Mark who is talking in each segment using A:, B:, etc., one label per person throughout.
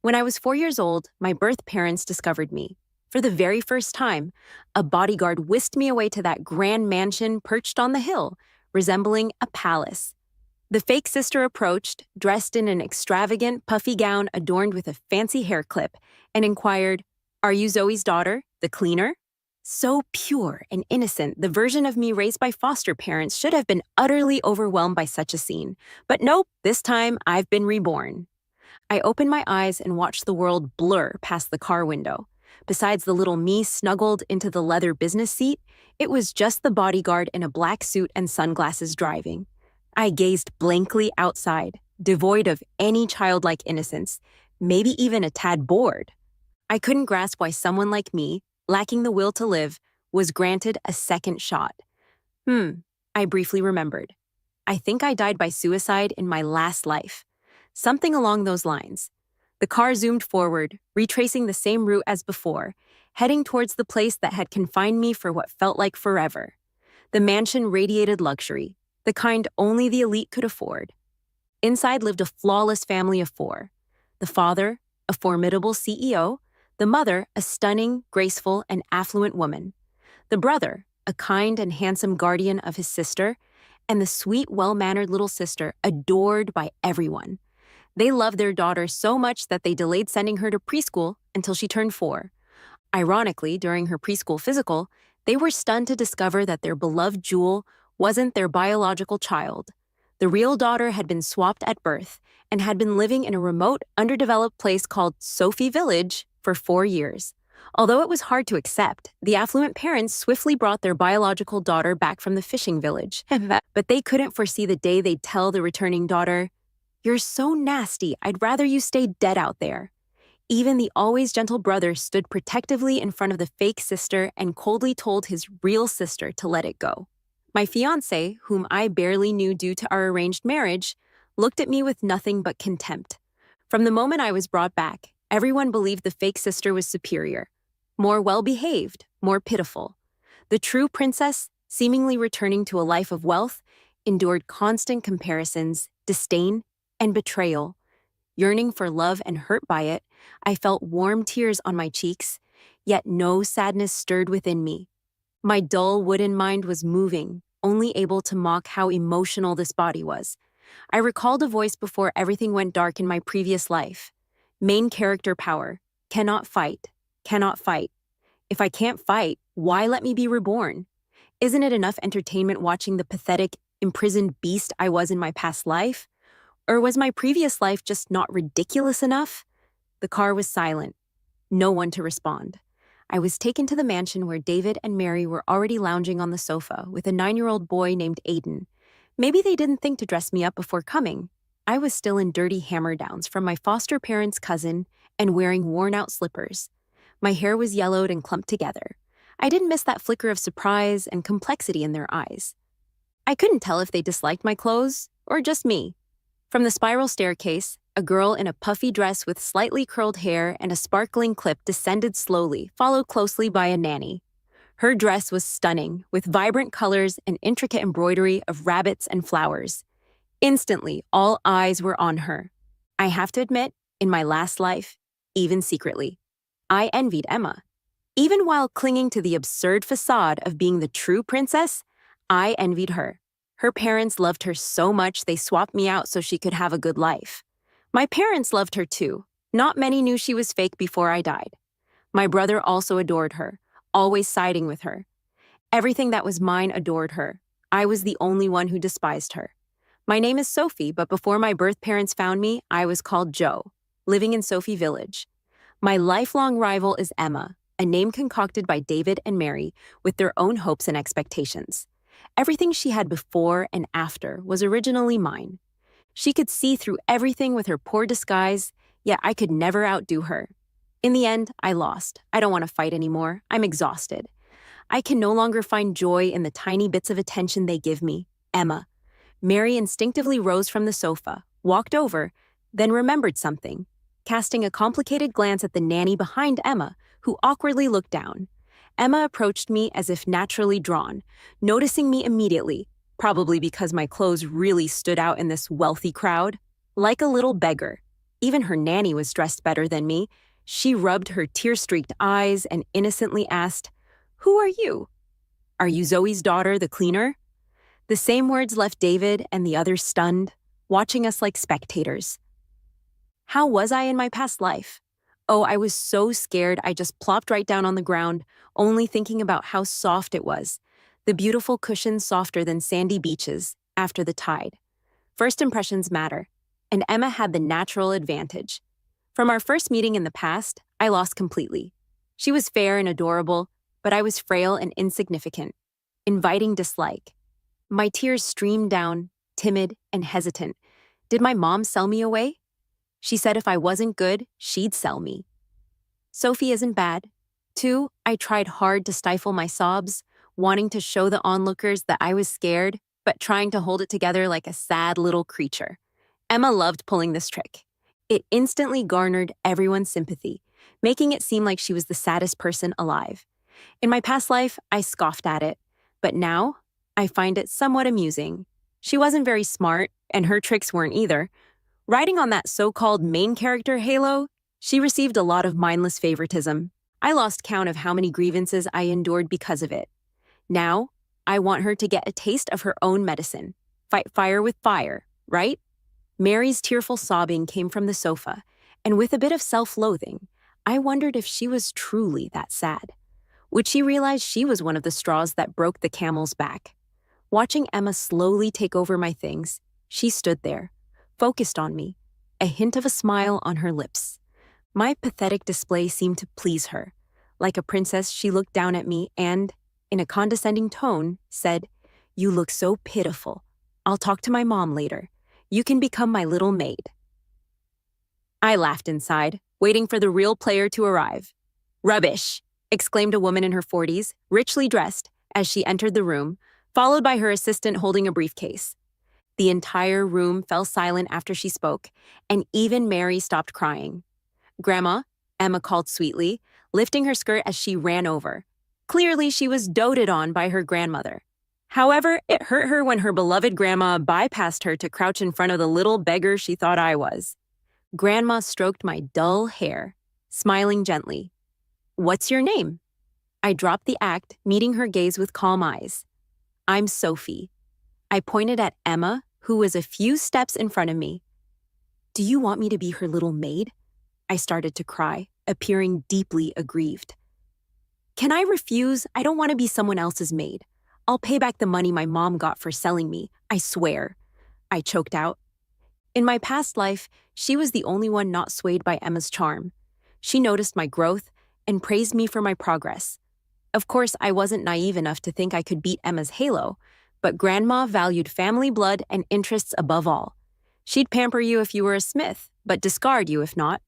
A: When I was 4 years old, my birth parents discovered me. For the very first time, a bodyguard whisked me away to that grand mansion perched on the hill, resembling a palace. The fake sister approached, dressed in an extravagant, puffy gown adorned with a fancy hair clip, and inquired, "Are you Zoe's daughter, the cleaner?" So pure and innocent, the version of me raised by foster parents should have been utterly overwhelmed by such a scene. But nope, this time I've been reborn. I opened my eyes and watched the world blur past the car window. Besides the little me snuggled into the leather business seat, it was just the bodyguard in a black suit and sunglasses driving. I gazed blankly outside, devoid of any childlike innocence, maybe even a tad bored. I couldn't grasp why someone like me, lacking the will to live, was granted a second shot. I briefly remembered. I think I died by suicide in my last life. Something along those lines. The car zoomed forward, retracing the same route as before, heading towards the place that had confined me for what felt like forever. The mansion radiated luxury, the kind only the elite could afford. Inside lived a flawless family of four. The father, a formidable CEO, the mother, a stunning, graceful, and affluent woman, the brother, a kind and handsome guardian of his sister, and the sweet, well-mannered little sister adored by everyone. They loved their daughter so much that they delayed sending her to preschool until she turned 4. Ironically, during her preschool physical, they were stunned to discover that their beloved Jewel wasn't their biological child. The real daughter had been swapped at birth and had been living in a remote, underdeveloped place called Sophie Village for 4 years. Although it was hard to accept, the affluent parents swiftly brought their biological daughter back from the fishing village. But they couldn't foresee the day they'd tell the returning daughter, "You're so nasty, I'd rather you stay dead out there." Even the always gentle brother stood protectively in front of the fake sister and coldly told his real sister to let it go. My fiancé, whom I barely knew due to our arranged marriage, looked at me with nothing but contempt. From the moment I was brought back, everyone believed the fake sister was superior, more well-behaved, more pitiful. The true princess, seemingly returning to a life of wealth, endured constant comparisons, disdain, and betrayal. Yearning for love and hurt by it, I felt warm tears on my cheeks, yet no sadness stirred within me. My dull wooden mind was moving, only able to mock how emotional this body was. I recalled a voice before everything went dark in my previous life. Main character power. Cannot fight. Cannot fight. If I can't fight, why let me be reborn? Isn't it enough entertainment watching the pathetic, imprisoned beast I was in my past life? Or was my previous life just not ridiculous enough? The car was silent. No one to respond. I was taken to the mansion where David and Mary were already lounging on the sofa with a 9-year-old boy named Aiden. Maybe they didn't think to dress me up before coming. I was still in dirty hammer-downs from my foster parents' cousin and wearing worn-out slippers. My hair was yellowed and clumped together. I didn't miss that flicker of surprise and complexity in their eyes. I couldn't tell if they disliked my clothes or just me. From the spiral staircase, a girl in a puffy dress with slightly curled hair and a sparkling clip descended slowly, followed closely by a nanny. Her dress was stunning, with vibrant colors and intricate embroidery of rabbits and flowers. Instantly, all eyes were on her. I have to admit, in my last life, even secretly, I envied Emma. Even while clinging to the absurd facade of being the true princess, I envied her. Her parents loved her so much they swapped me out so she could have a good life. My parents loved her too. Not many knew she was fake before I died. My brother also adored her, always siding with her. Everything that was mine adored her. I was the only one who despised her. My name is Sophie, but before my birth parents found me, I was called Jo, living in Sophie Village. My lifelong rival is Emma, a name concocted by David and Mary with their own hopes and expectations. Everything she had before and after was originally mine. She could see through everything with her poor disguise, yet I could never outdo her. In the end, I lost. I don't want to fight anymore. I'm exhausted. I can no longer find joy in the tiny bits of attention they give me. Emma. Mary instinctively rose from the sofa, walked over, then remembered something, casting a complicated glance at the nanny behind Emma, who awkwardly looked down. Emma approached me as if naturally drawn, noticing me immediately, probably because my clothes really stood out in this wealthy crowd, like a little beggar. Even her nanny was dressed better than me. She rubbed her tear-streaked eyes and innocently asked, "Who are you? Are you Zoe's daughter, the cleaner?" The same words left David and the others stunned, watching us like spectators. How was I in my past life? Oh, I was so scared I just plopped right down on the ground, only thinking about how soft it was. The beautiful cushion softer than sandy beaches after the tide. First impressions matter, and Emma had the natural advantage. From our first meeting in the past, I lost completely. She was fair and adorable, but I was frail and insignificant, inviting dislike. My tears streamed down, timid and hesitant. Did my mom sell me away? She said if I wasn't good, she'd sell me. Sophie isn't bad. 2, I tried hard to stifle my sobs, wanting to show the onlookers that I was scared, but trying to hold it together like a sad little creature. Emma loved pulling this trick. It instantly garnered everyone's sympathy, making it seem like she was the saddest person alive. In my past life, I scoffed at it, but now I find it somewhat amusing. She wasn't very smart, and her tricks weren't either. Riding on that so-called main character halo, she received a lot of mindless favoritism. I lost count of how many grievances I endured because of it. Now, I want her to get a taste of her own medicine. Fight fire with fire, right? Mary's tearful sobbing came from the sofa, and with a bit of self-loathing, I wondered if she was truly that sad. Would she realize she was one of the straws that broke the camel's back? Watching Emma slowly take over my things, she stood there, focused on me, a hint of a smile on her lips. My pathetic display seemed to please her. Like a princess, she looked down at me and, in a condescending tone, said, "You look so pitiful. I'll talk to my mom later. You can become my little maid." I laughed inside, waiting for the real player to arrive. "Rubbish!" exclaimed a woman in her 40s, richly dressed, as she entered the room, followed by her assistant holding a briefcase. The entire room fell silent after she spoke, and even Mary stopped crying. "Grandma," Emma called sweetly, lifting her skirt as she ran over. Clearly, she was doted on by her grandmother. However, it hurt her when her beloved grandma bypassed her to crouch in front of the little beggar she thought I was. Grandma stroked my dull hair, smiling gently. "What's your name?" I dropped the act, meeting her gaze with calm eyes. "I'm Sophie." I pointed at Emma, who was a few steps in front of me. "Do you want me to be her little maid?" I started to cry, appearing deeply aggrieved. "Can I refuse? I don't want to be someone else's maid. I'll pay back the money my mom got for selling me, I swear," I choked out. In my past life, she was the only one not swayed by Emma's charm. She noticed my growth and praised me for my progress. Of course, I wasn't naive enough to think I could beat Emma's halo, but Grandma valued family blood and interests above all. She'd pamper you if you were a Smith, but discard you if not.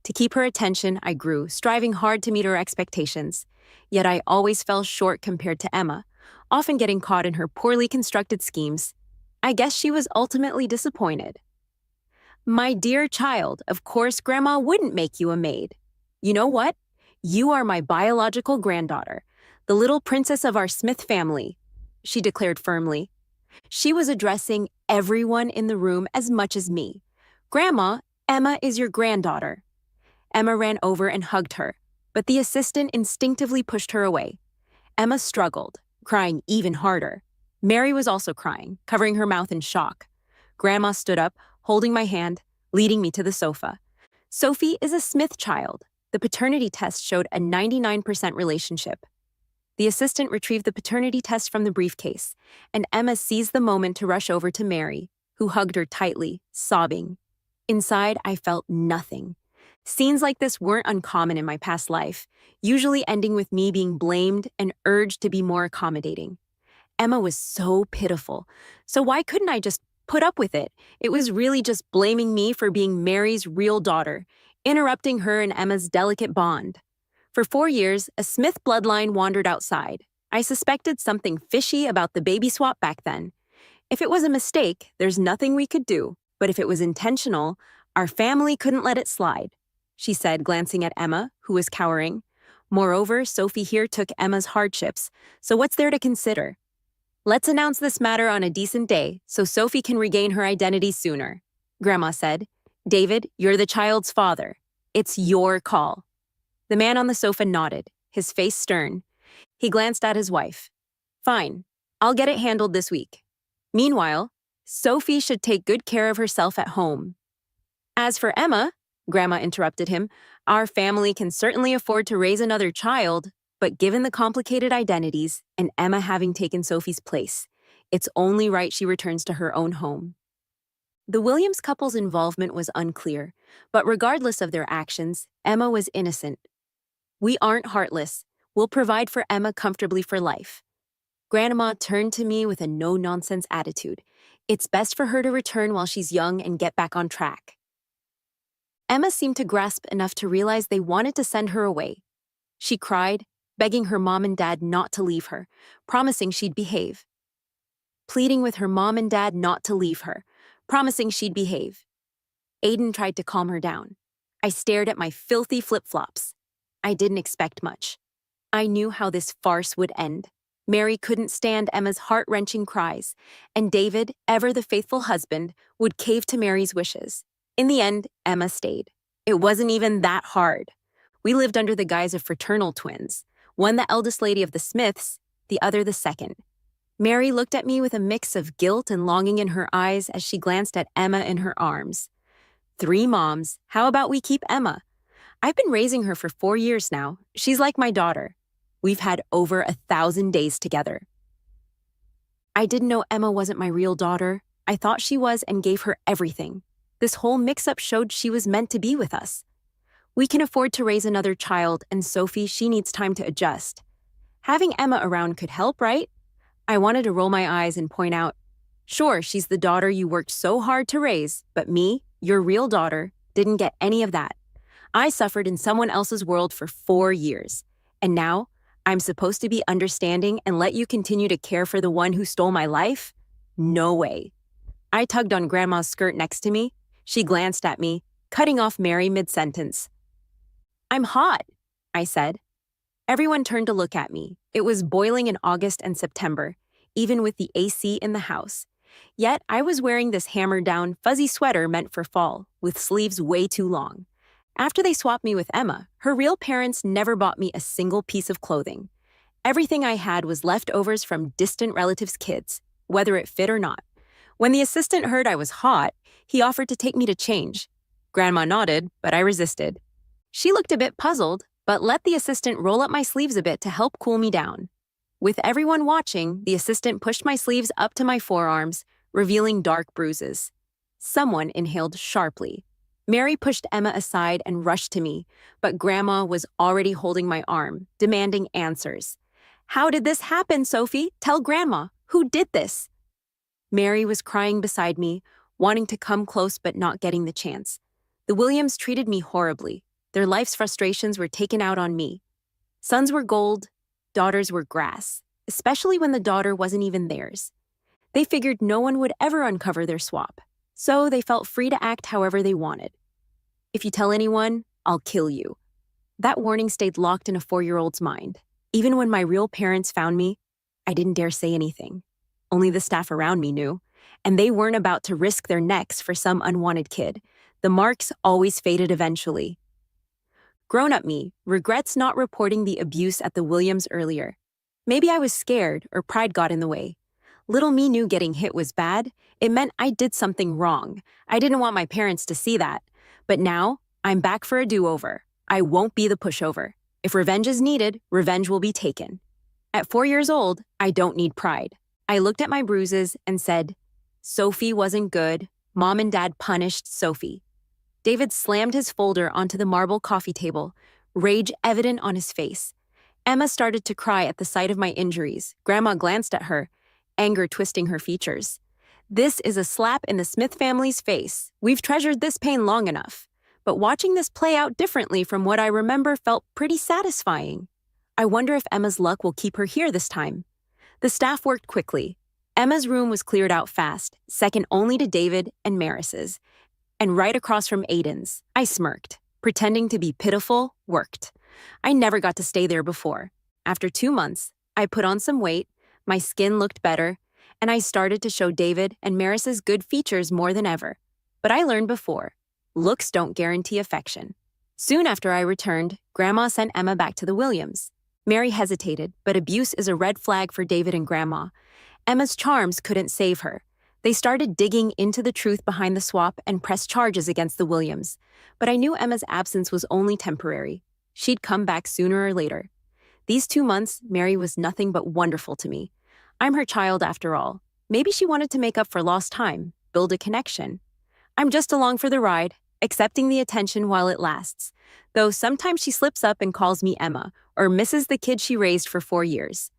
A: To keep her attention, I grew, striving hard to meet her expectations. Yet I always fell short compared to Emma, often getting caught in her poorly constructed schemes. I guess she was ultimately disappointed. "My dear child, of course Grandma wouldn't make you a maid. You know what? You are my biological granddaughter, the little princess of our Smith family," she declared firmly. She was addressing everyone in the room as much as me. "Grandma, Emma is your granddaughter." Emma ran over and hugged her, but the assistant instinctively pushed her away. Emma struggled, crying even harder. Mary was also crying, covering her mouth in shock. Grandma stood up, holding my hand, leading me to the sofa. "Sophie is a Smith child." The paternity test showed a 99% relationship. The assistant retrieved the paternity test from the briefcase, and Emma seized the moment to rush over to Mary, who hugged her tightly, sobbing. Inside, I felt nothing. Scenes like this weren't uncommon in my past life, usually ending with me being blamed and urged to be more accommodating. Emma was so pitiful, so why couldn't I just put up with it? It was really just blaming me for being Mary's real daughter, interrupting her and Emma's delicate bond. For 4 years, a Smith bloodline wandered outside. I suspected something fishy about the baby swap back then. If it was a mistake, there's nothing we could do. But if it was intentional, our family couldn't let it slide, she said, glancing at Emma, who was cowering. Moreover, Sophie here took Emma's hardships, so what's there to consider? "Let's announce this matter on a decent day so Sophie can regain her identity sooner," Grandma said. David, you're the child's father. It's your call. The man on the sofa nodded, his face stern. He glanced at his wife. Fine, I'll get it handled this week. Meanwhile, Sophie should take good care of herself at home. As for Emma, Grandma interrupted him, our family can certainly afford to raise another child, but given the complicated identities and Emma having taken Sophie's place, it's only right she returns to her own home. The Williams couple's involvement was unclear, but regardless of their actions, Emma was innocent. We aren't heartless. We'll provide for Emma comfortably for life. Grandma turned to me with a no-nonsense attitude. It's best for her to return while she's young and get back on track. Emma seemed to grasp enough to realize they wanted to send her away. She cried, begging her mom and dad not to leave her, promising she'd behave. Pleading with her mom and dad not to leave her, promising she'd behave. Aiden tried to calm her down. I stared at my filthy flip-flops. I didn't expect much. I knew how this farce would end. Mary couldn't stand Emma's heart-wrenching cries, and David, ever the faithful husband, would cave to Mary's wishes. In the end, Emma stayed. It wasn't even that hard. We lived under the guise of fraternal twins, one the eldest lady of the Smiths, the other the second. Mary looked at me with a mix of guilt and longing in her eyes as she glanced at Emma in her arms. 3 moms, how about we keep Emma? I've been raising her for 4 years now. She's like my daughter. We've had over 1,000 days together. I didn't know Emma wasn't my real daughter. I thought she was and gave her everything. This whole mix-up showed she was meant to be with us. We can afford to raise another child, and Sophie, she needs time to adjust. Having Emma around could help, right? I wanted to roll my eyes and point out, sure, she's the daughter you worked so hard to raise, but me, your real daughter, didn't get any of that. I suffered in someone else's world for 4 years, and now I'm supposed to be understanding and let you continue to care for the one who stole my life? No way. I tugged on Grandma's skirt next to me. She glanced at me, cutting off Mary mid-sentence. I'm hot, I said. Everyone turned to look at me. It was boiling in August and September, even with the AC in the house. Yet I was wearing this hammered-down, fuzzy sweater meant for fall, with sleeves way too long. After they swapped me with Emma, her real parents never bought me a single piece of clothing. Everything I had was leftovers from distant relatives' kids, whether it fit or not. When the assistant heard I was hot, he offered to take me to change. Grandma nodded, but I resisted. She looked a bit puzzled, but let the assistant roll up my sleeves a bit to help cool me down. With everyone watching, the assistant pushed my sleeves up to my forearms, revealing dark bruises. Someone inhaled sharply. Mary pushed Emma aside and rushed to me, but Grandma was already holding my arm, demanding answers. How did this happen, Sophie? Tell Grandma. Who did this? Mary was crying beside me, wanting to come close but not getting the chance. The Williams treated me horribly. Their life's frustrations were taken out on me. Sons were gold, daughters were grass, especially when the daughter wasn't even theirs. They figured no one would ever uncover their swap, so they felt free to act however they wanted. If you tell anyone, I'll kill you. That warning stayed locked in a 4-year-old's mind. Even when my real parents found me, I didn't dare say anything. Only the staff around me knew, and they weren't about to risk their necks for some unwanted kid. The marks always faded eventually. Grown-up me regrets not reporting the abuse at the Williams earlier. Maybe I was scared or pride got in the way. Little me knew getting hit was bad. It meant I did something wrong. I didn't want my parents to see that. But now, I'm back for a do-over. I won't be the pushover. If revenge is needed, revenge will be taken. At 4 years old, I don't need pride. I looked at my bruises and said, Sophie wasn't good. Mom and Dad punished Sophie. David slammed his folder onto the marble coffee table, rage evident on his face. Emma started to cry at the sight of my injuries. Grandma glanced at her, anger twisting her features. This is a slap in the Smith family's face. We've treasured this pain long enough. But watching this play out differently from what I remember felt pretty satisfying. I wonder if Emma's luck will keep her here this time. The staff worked quickly. Emma's room was cleared out fast, second only to David and Maris's, and right across from Aiden's. I smirked. Pretending to be pitiful worked. I never got to stay there before. After 2 months, I put on some weight, my skin looked better, and I started to show David and Maris's good features more than ever. But I learned before. Looks don't guarantee affection. Soon after I returned, Grandma sent Emma back to the Williams. Mary hesitated, but abuse is a red flag for David and Grandma. Emma's charms couldn't save her. They started digging into the truth behind the swap and pressed charges against the Williams. But I knew Emma's absence was only temporary. She'd come back sooner or later. These 2 months, Mary was nothing but wonderful to me. I'm her child after all. Maybe she wanted to make up for lost time, build a connection. I'm just along for the ride, accepting the attention while it lasts. Though sometimes she slips up and calls me Emma, or misses the kid she raised for 4 years.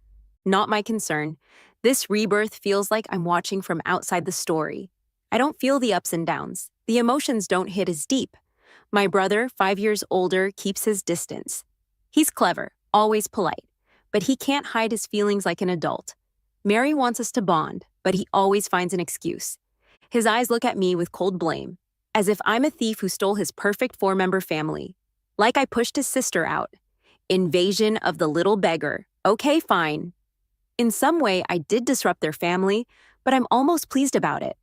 A: Not my concern. This rebirth feels like I'm watching from outside the story. I don't feel the ups and downs. The emotions don't hit as deep. My brother, 5 years older, keeps his distance. He's clever, always polite, but he can't hide his feelings like an adult. Mary wants us to bond, but he always finds an excuse. His eyes look at me with cold blame, as if I'm a thief who stole his perfect 4-member family. Like I pushed his sister out. Invasion of the little beggar. Okay, fine. In some way, I did disrupt their family, but I'm almost pleased about it.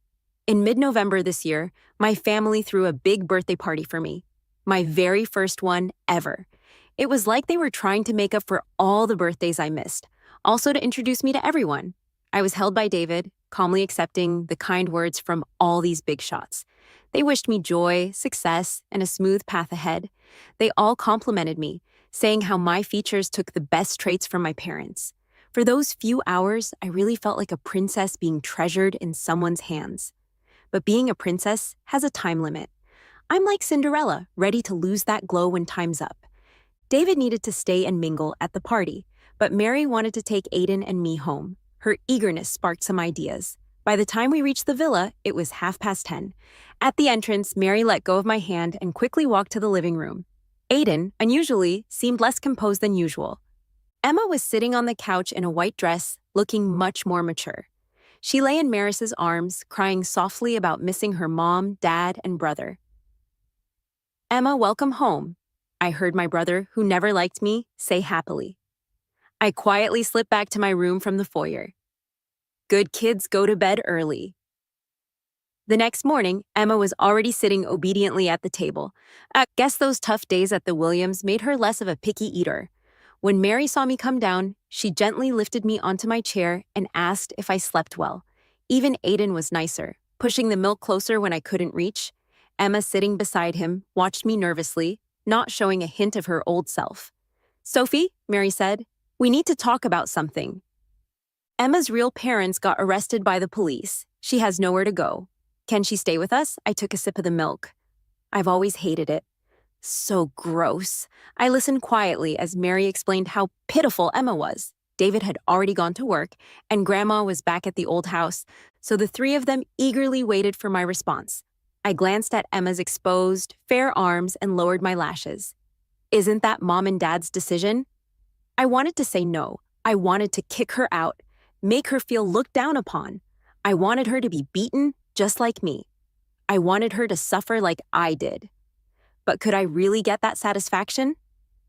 A: In mid-November this year, my family threw a big birthday party for me. My very first one ever. It was like they were trying to make up for all the birthdays I missed, also to introduce me to everyone. I was held by David, calmly accepting the kind words from all these big shots. They wished me joy, success, and a smooth path ahead. They all complimented me, saying how my features took the best traits from my parents. For those few hours, I really felt like a princess being treasured in someone's hands. But being a princess has a time limit. I'm like Cinderella, ready to lose that glow when time's up. David needed to stay and mingle at the party, but Mary wanted to take Aiden and me home. Her eagerness sparked some ideas. By the time we reached the villa, it was 10:30. At the entrance, Mary let go of my hand and quickly walked to the living room. Aiden, unusually, seemed less composed than usual. Emma was sitting on the couch in a white dress, looking much more mature. She lay in Maris's arms, crying softly about missing her mom, dad, and brother. "Emma, welcome home," I heard my brother, who never liked me, say happily. I quietly slipped back to my room from the foyer. Good kids go to bed early. The next morning, Emma was already sitting obediently at the table. I guess those tough days at the Williams made her less of a picky eater. When Mary saw me come down, she gently lifted me onto my chair and asked if I slept well. Even Aiden was nicer, pushing the milk closer when I couldn't reach. Emma, sitting beside him, watched me nervously, not showing a hint of her old self. "Sophie," Mary said, "we need to talk about something." Emma's real parents got arrested by the police. She has nowhere to go. Can she stay with us? I took a sip of the milk. I've always hated it. So gross. I listened quietly as Mary explained how pitiful Emma was. David had already gone to work, and Grandma was back at the old house, so the three of them eagerly waited for my response. I glanced at Emma's exposed, fair arms and lowered my lashes. Isn't that Mom and Dad's decision? I wanted to say no. I wanted to kick her out, make her feel looked down upon. I wanted her to be beaten just like me. I wanted her to suffer like I did. But could I really get that satisfaction?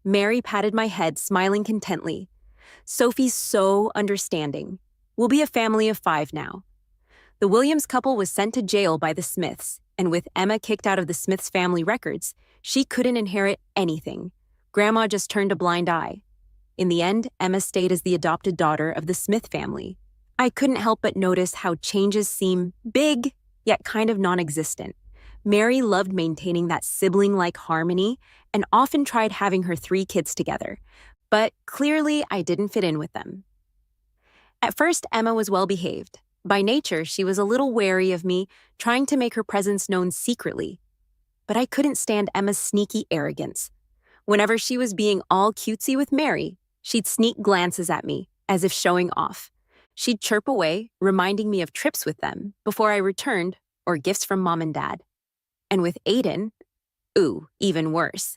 A: Mary patted my head, smiling contently. Sophie's so understanding. We'll be a family of 5 now. The Williams couple was sent to jail by the Smiths, and with Emma kicked out of the Smiths family records, she couldn't inherit anything. Grandma just turned a blind eye. In the end, Emma stayed as the adopted daughter of the Smith family. I couldn't help but notice how changes seem big, yet kind of non-existent. Mary loved maintaining that sibling-like harmony and often tried having her 3 kids together, but clearly I didn't fit in with them. At first, Emma was well-behaved. By nature, she was a little wary of me, trying to make her presence known secretly. But I couldn't stand Emma's sneaky arrogance. Whenever she was being all cutesy with Mary, she'd sneak glances at me, as if showing off. She'd chirp away, reminding me of trips with them before I returned, or gifts from Mom and Dad. And with Aiden, ooh, even worse.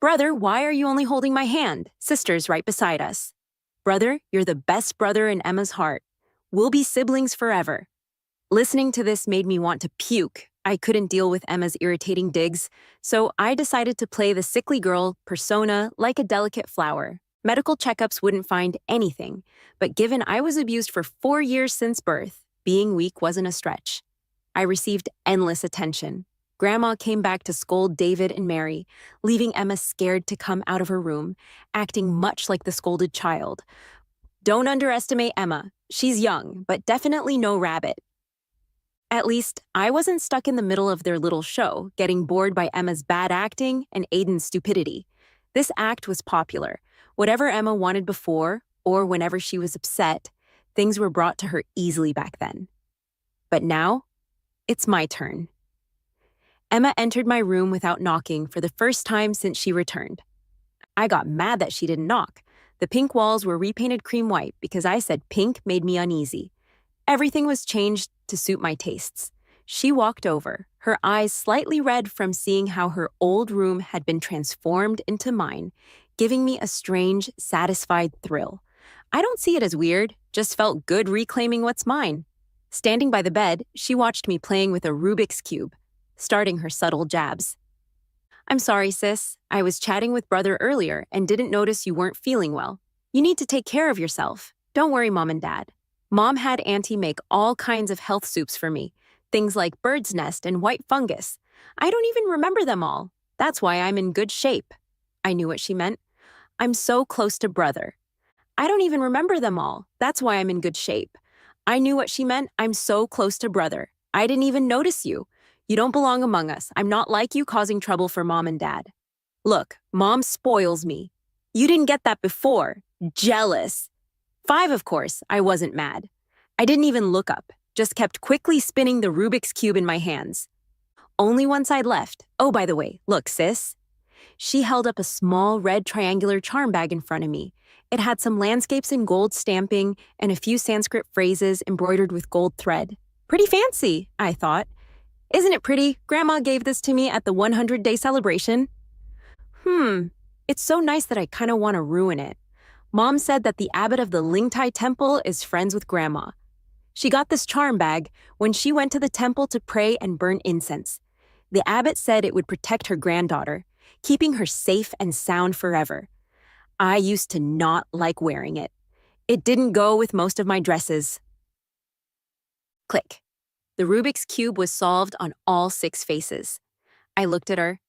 A: "Brother, why are you only holding my hand? Sister's right beside us." "Brother, you're the best brother in Emma's heart. We'll be siblings forever." Listening to this made me want to puke. I couldn't deal with Emma's irritating digs, so I decided to play the sickly girl persona like a delicate flower. Medical checkups wouldn't find anything, but given I was abused for 4 years since birth, being weak wasn't a stretch. I received endless attention. Grandma came back to scold David and Mary, leaving Emma scared to come out of her room, acting much like the scolded child. Don't underestimate Emma. She's young, but definitely no rabbit. At least, I wasn't stuck in the middle of their little show, getting bored by Emma's bad acting and Aiden's stupidity. This act was popular. Whatever Emma wanted before, or whenever she was upset, things were brought to her easily back then. But now, it's my turn. Emma entered my room without knocking for the first time since she returned. I got mad that she didn't knock. The pink walls were repainted cream white because I said pink made me uneasy. Everything was changed to suit my tastes. She walked over, her eyes slightly red from seeing how her old room had been transformed into mine, giving me a strange, satisfied thrill. I don't see it as weird, just felt good reclaiming what's mine. Standing by the bed, she watched me playing with a Rubik's Cube, starting her subtle jabs. I'm sorry, sis. I was chatting with brother earlier and didn't notice you weren't feeling well. You need to take care of yourself. Don't worry, Mom and Dad. Mom had Auntie make all kinds of health soups for me, things like bird's nest and white fungus. I don't even remember them all. That's why I'm in good shape. I knew what she meant. I'm so close to brother. I don't even remember them all. That's why I'm in good shape. I knew what she meant. I'm so close to brother. I didn't even notice you. You don't belong among us. I'm not like you causing trouble for Mom and Dad. Look, Mom spoils me. You didn't get that before. Jealous. 5, of course, I wasn't mad. I didn't even look up, just kept quickly spinning the Rubik's Cube in my hands. Only one side left. Oh, by the way, look, sis. She held up a small red triangular charm bag in front of me. It had some landscapes in gold stamping and a few Sanskrit phrases embroidered with gold thread. Pretty fancy, I thought. Isn't it pretty? Grandma gave this to me at the 100-day celebration. It's so nice that I kind of want to ruin it. Mom said that the abbot of the Lingtai temple is friends with Grandma. She got this charm bag when she went to the temple to pray and burn incense. The abbot said it would protect her granddaughter, keeping her safe and sound forever. I used to not like wearing it. It didn't go with most of my dresses. Click. The Rubik's Cube was solved on all 6 faces. I looked at her.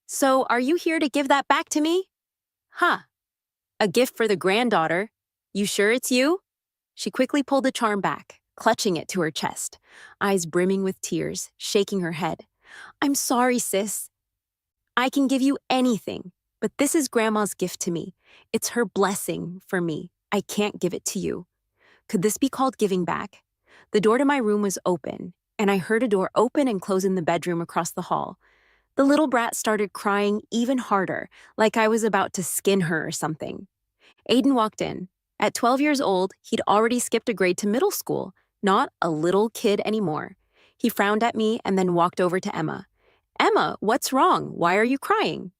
A: So, are you here to give that back to me? Huh. A gift for the granddaughter. You sure it's you? She quickly pulled the charm back, clutching it to her chest, eyes brimming with tears, shaking her head. I'm sorry, sis. I can give you anything, but this is Grandma's gift to me. It's her blessing for me. I can't give it to you. Could this be called giving back? The door to my room was open, and I heard a door open and close in the bedroom across the hall. The little brat started crying even harder, like I was about to skin her or something. Aiden walked in. At 12 years old, he'd already skipped a grade to middle school, not a little kid anymore. He frowned at me and then walked over to Emma. Emma, what's wrong? Why are you crying?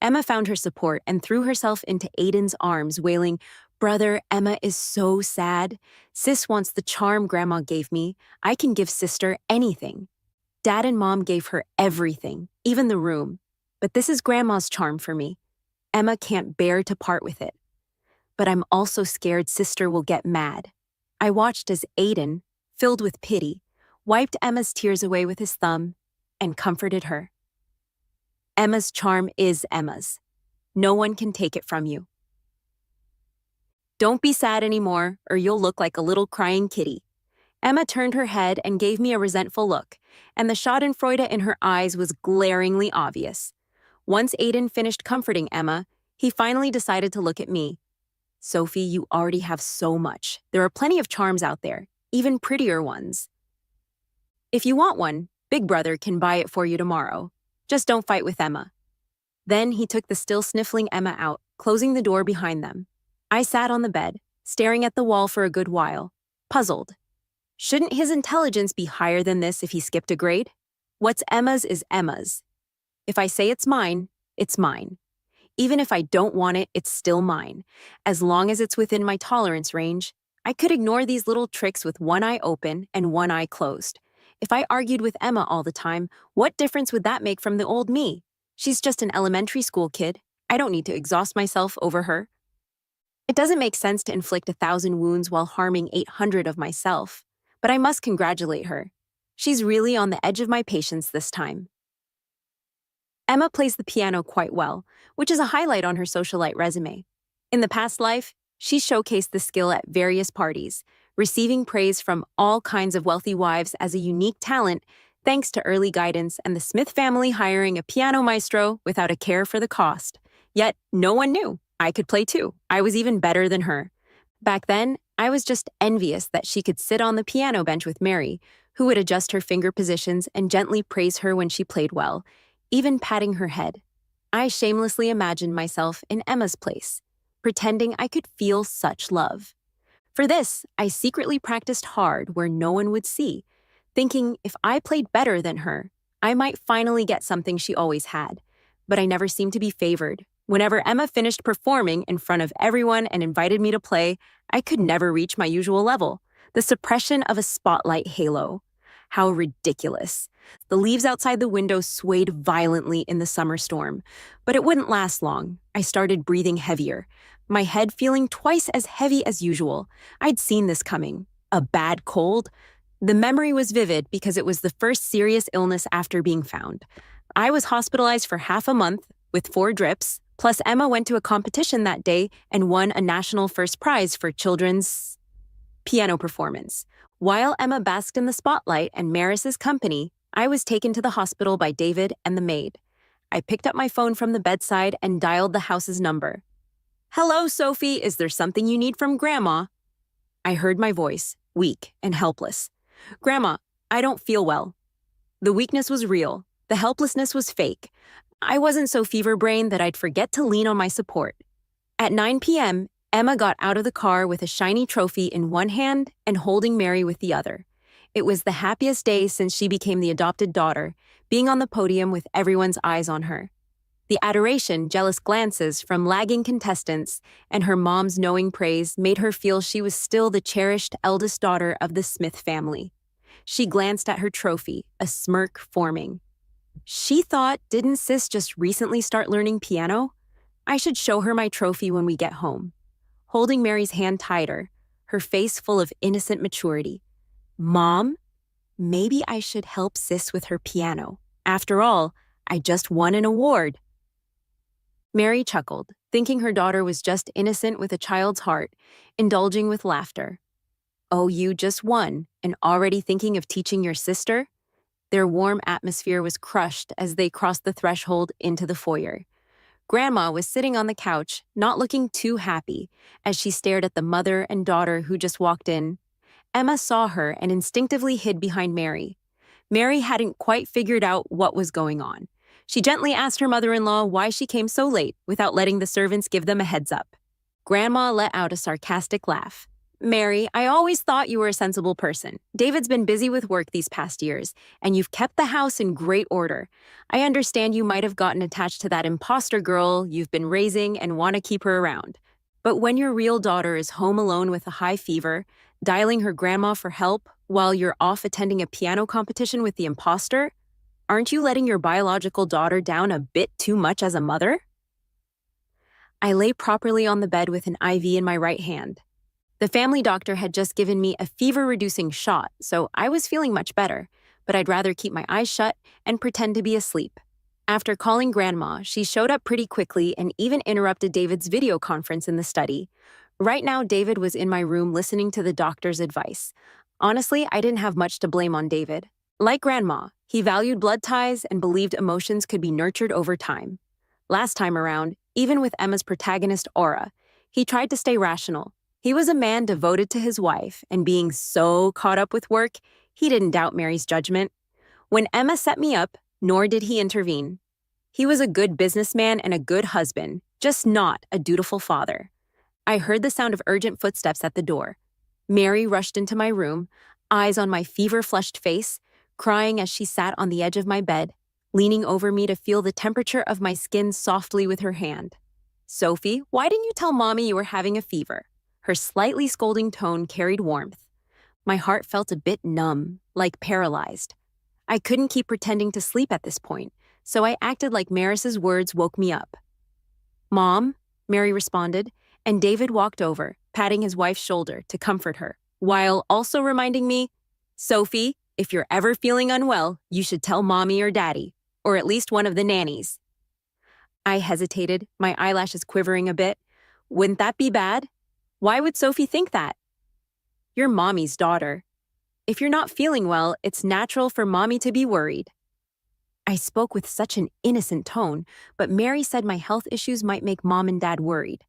A: Emma found her support and threw herself into Aiden's arms, wailing, Brother, Emma is so sad. Sis wants the charm Grandma gave me. I can give sister anything. Dad and Mom gave her everything, even the room. But this is Grandma's charm for me. Emma can't bear to part with it. But I'm also scared sister will get mad. I watched as Aiden, filled with pity, wiped Emma's tears away with his thumb and comforted her. Emma's charm is Emma's. No one can take it from you. Don't be sad anymore, or you'll look like a little crying kitty. Emma turned her head and gave me a resentful look, and the schadenfreude in her eyes was glaringly obvious. Once Aiden finished comforting Emma, he finally decided to look at me. Sophie, you already have so much. There are plenty of charms out there, even prettier ones. If you want one, Big Brother can buy it for you tomorrow. Just don't fight with Emma. Then he took the still sniffling Emma out, closing the door behind them. I sat on the bed, staring at the wall for a good while, puzzled. Shouldn't his intelligence be higher than this if he skipped a grade? What's Emma's is Emma's. If I say it's mine, it's mine. Even if I don't want it, it's still mine. As long as it's within my tolerance range, I could ignore these little tricks with one eye open and one eye closed. If I argued with Emma all the time, what difference would that make from the old me? She's just an elementary school kid. I don't need to exhaust myself over her. It doesn't make sense to inflict 1,000 wounds while harming 800 of myself, but I must congratulate her. She's really on the edge of my patience this time. Emma plays the piano quite well, which is a highlight on her socialite resume. In the past life, she showcased the skill at various parties, receiving praise from all kinds of wealthy wives as a unique talent thanks to early guidance and the Smith family hiring a piano maestro without a care for the cost. Yet, no one knew. I could play too. I was even better than her. Back then, I was just envious that she could sit on the piano bench with Mary, who would adjust her finger positions and gently praise her when she played well, even patting her head. I shamelessly imagined myself in Emma's place, pretending I could feel such love. For this, I secretly practiced hard where no one would see, thinking if I played better than her, I might finally get something she always had. But I never seemed to be favored. Whenever Emma finished performing in front of everyone and invited me to play, I could never reach my usual level. The suppression of a spotlight halo. How ridiculous. The leaves outside the window swayed violently in the summer storm, but it wouldn't last long. I started breathing heavier, my head feeling twice as heavy as usual. I'd seen this coming. A bad cold? The memory was vivid because it was the first serious illness after being found. I was hospitalized for half a month with 4 drips, plus Emma went to a competition that day and won a national first prize for children's piano performance. While Emma basked in the spotlight and Maris's company, I was taken to the hospital by David and the maid. I picked up my phone from the bedside and dialed the house's number. "Hello, Sophie, is there something you need from Grandma?" I heard my voice, weak and helpless. "Grandma, I don't feel well." The weakness was real. The helplessness was fake. I wasn't so fever-brained that I'd forget to lean on my support. At 9 p.m., Emma got out of the car with a shiny trophy in one hand and holding Mary with the other. It was the happiest day since she became the adopted daughter, being on the podium with everyone's eyes on her. The adoration, jealous glances from lagging contestants, and her mom's knowing praise made her feel she was still the cherished eldest daughter of the Smith family. She glanced at her trophy, a smirk forming. She thought, didn't sis just recently start learning piano? I should show her my trophy when we get home. Holding Mary's hand tighter, her face full of innocent maturity. "Mom, maybe I should help sis with her piano. After all, I just won an award." Mary chuckled, thinking her daughter was just innocent with a child's heart, indulging with laughter. "Oh, you just won, and already thinking of teaching your sister?" Their warm atmosphere was crushed as they crossed the threshold into the foyer. Grandma was sitting on the couch, not looking too happy, as she stared at the mother and daughter who just walked in. Emma saw her and instinctively hid behind Mary. Mary hadn't quite figured out what was going on. She gently asked her mother-in-law why she came so late without letting the servants give them a heads up. Grandma let out a sarcastic laugh. "Mary, I always thought you were a sensible person. David's been busy with work these past years, and you've kept the house in great order. I understand you might have gotten attached to that imposter girl you've been raising and want to keep her around. But when your real daughter is home alone with a high fever, dialing her grandma for help while you're off attending a piano competition with the imposter, aren't you letting your biological daughter down a bit too much as a mother?" I lay properly on the bed with an IV in my right hand. The family doctor had just given me a fever-reducing shot, so I was feeling much better, but I'd rather keep my eyes shut and pretend to be asleep. After calling Grandma, she showed up pretty quickly and even interrupted David's video conference in the study. Right now, David was in my room listening to the doctor's advice. Honestly, I didn't have much to blame on David. Like Grandma, he valued blood ties and believed emotions could be nurtured over time. Last time around, even with Emma's protagonist aura, he tried to stay rational. He was a man devoted to his wife, and being so caught up with work, he didn't doubt Mary's judgment. When Emma set me up, nor did he intervene. He was a good businessman and a good husband, just not a dutiful father. I heard the sound of urgent footsteps at the door. Mary rushed into my room, eyes on my fever-flushed face, crying as she sat on the edge of my bed, leaning over me to feel the temperature of my skin softly with her hand. "Sophie, why didn't you tell Mommy you were having a fever?" Her slightly scolding tone carried warmth. My heart felt a bit numb, like paralyzed. I couldn't keep pretending to sleep at this point, so I acted like Maris's words woke me up. "Mom," Mary responded, and David walked over, patting his wife's shoulder to comfort her, while also reminding me, "Sophie, if you're ever feeling unwell, you should tell Mommy or Daddy, or at least one of the nannies. I hesitated, my eyelashes quivering a bit. Wouldn't that be bad? Why would Sophie think that? You're mommy's daughter. If you're not feeling well, it's natural for mommy to be worried. I spoke with such an innocent tone, but Mary said my health issues might make mom and dad worried.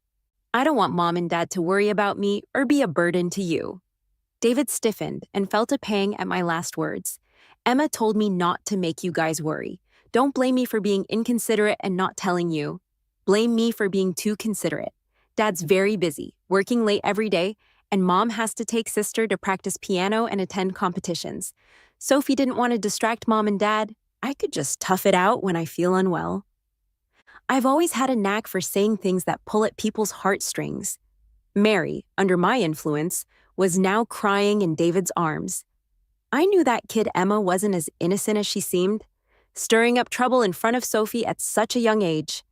A: I don't want mom and dad to worry about me or be a burden to you. David stiffened and felt a pang at my last words. Emma told me not to make you guys worry. Don't blame me for being inconsiderate and not telling you. Blame me for being too considerate. Dad's very busy, working late every day, and mom has to take sister to practice piano and attend competitions. Sophie didn't want to distract mom and dad. I could just tough it out when I feel unwell. I've always had a knack for saying things that pull at people's heartstrings. Mary, under my influence, was now crying in David's arms. I knew that kid Emma wasn't as innocent as she seemed, stirring up trouble in front of Sophie at such a young age.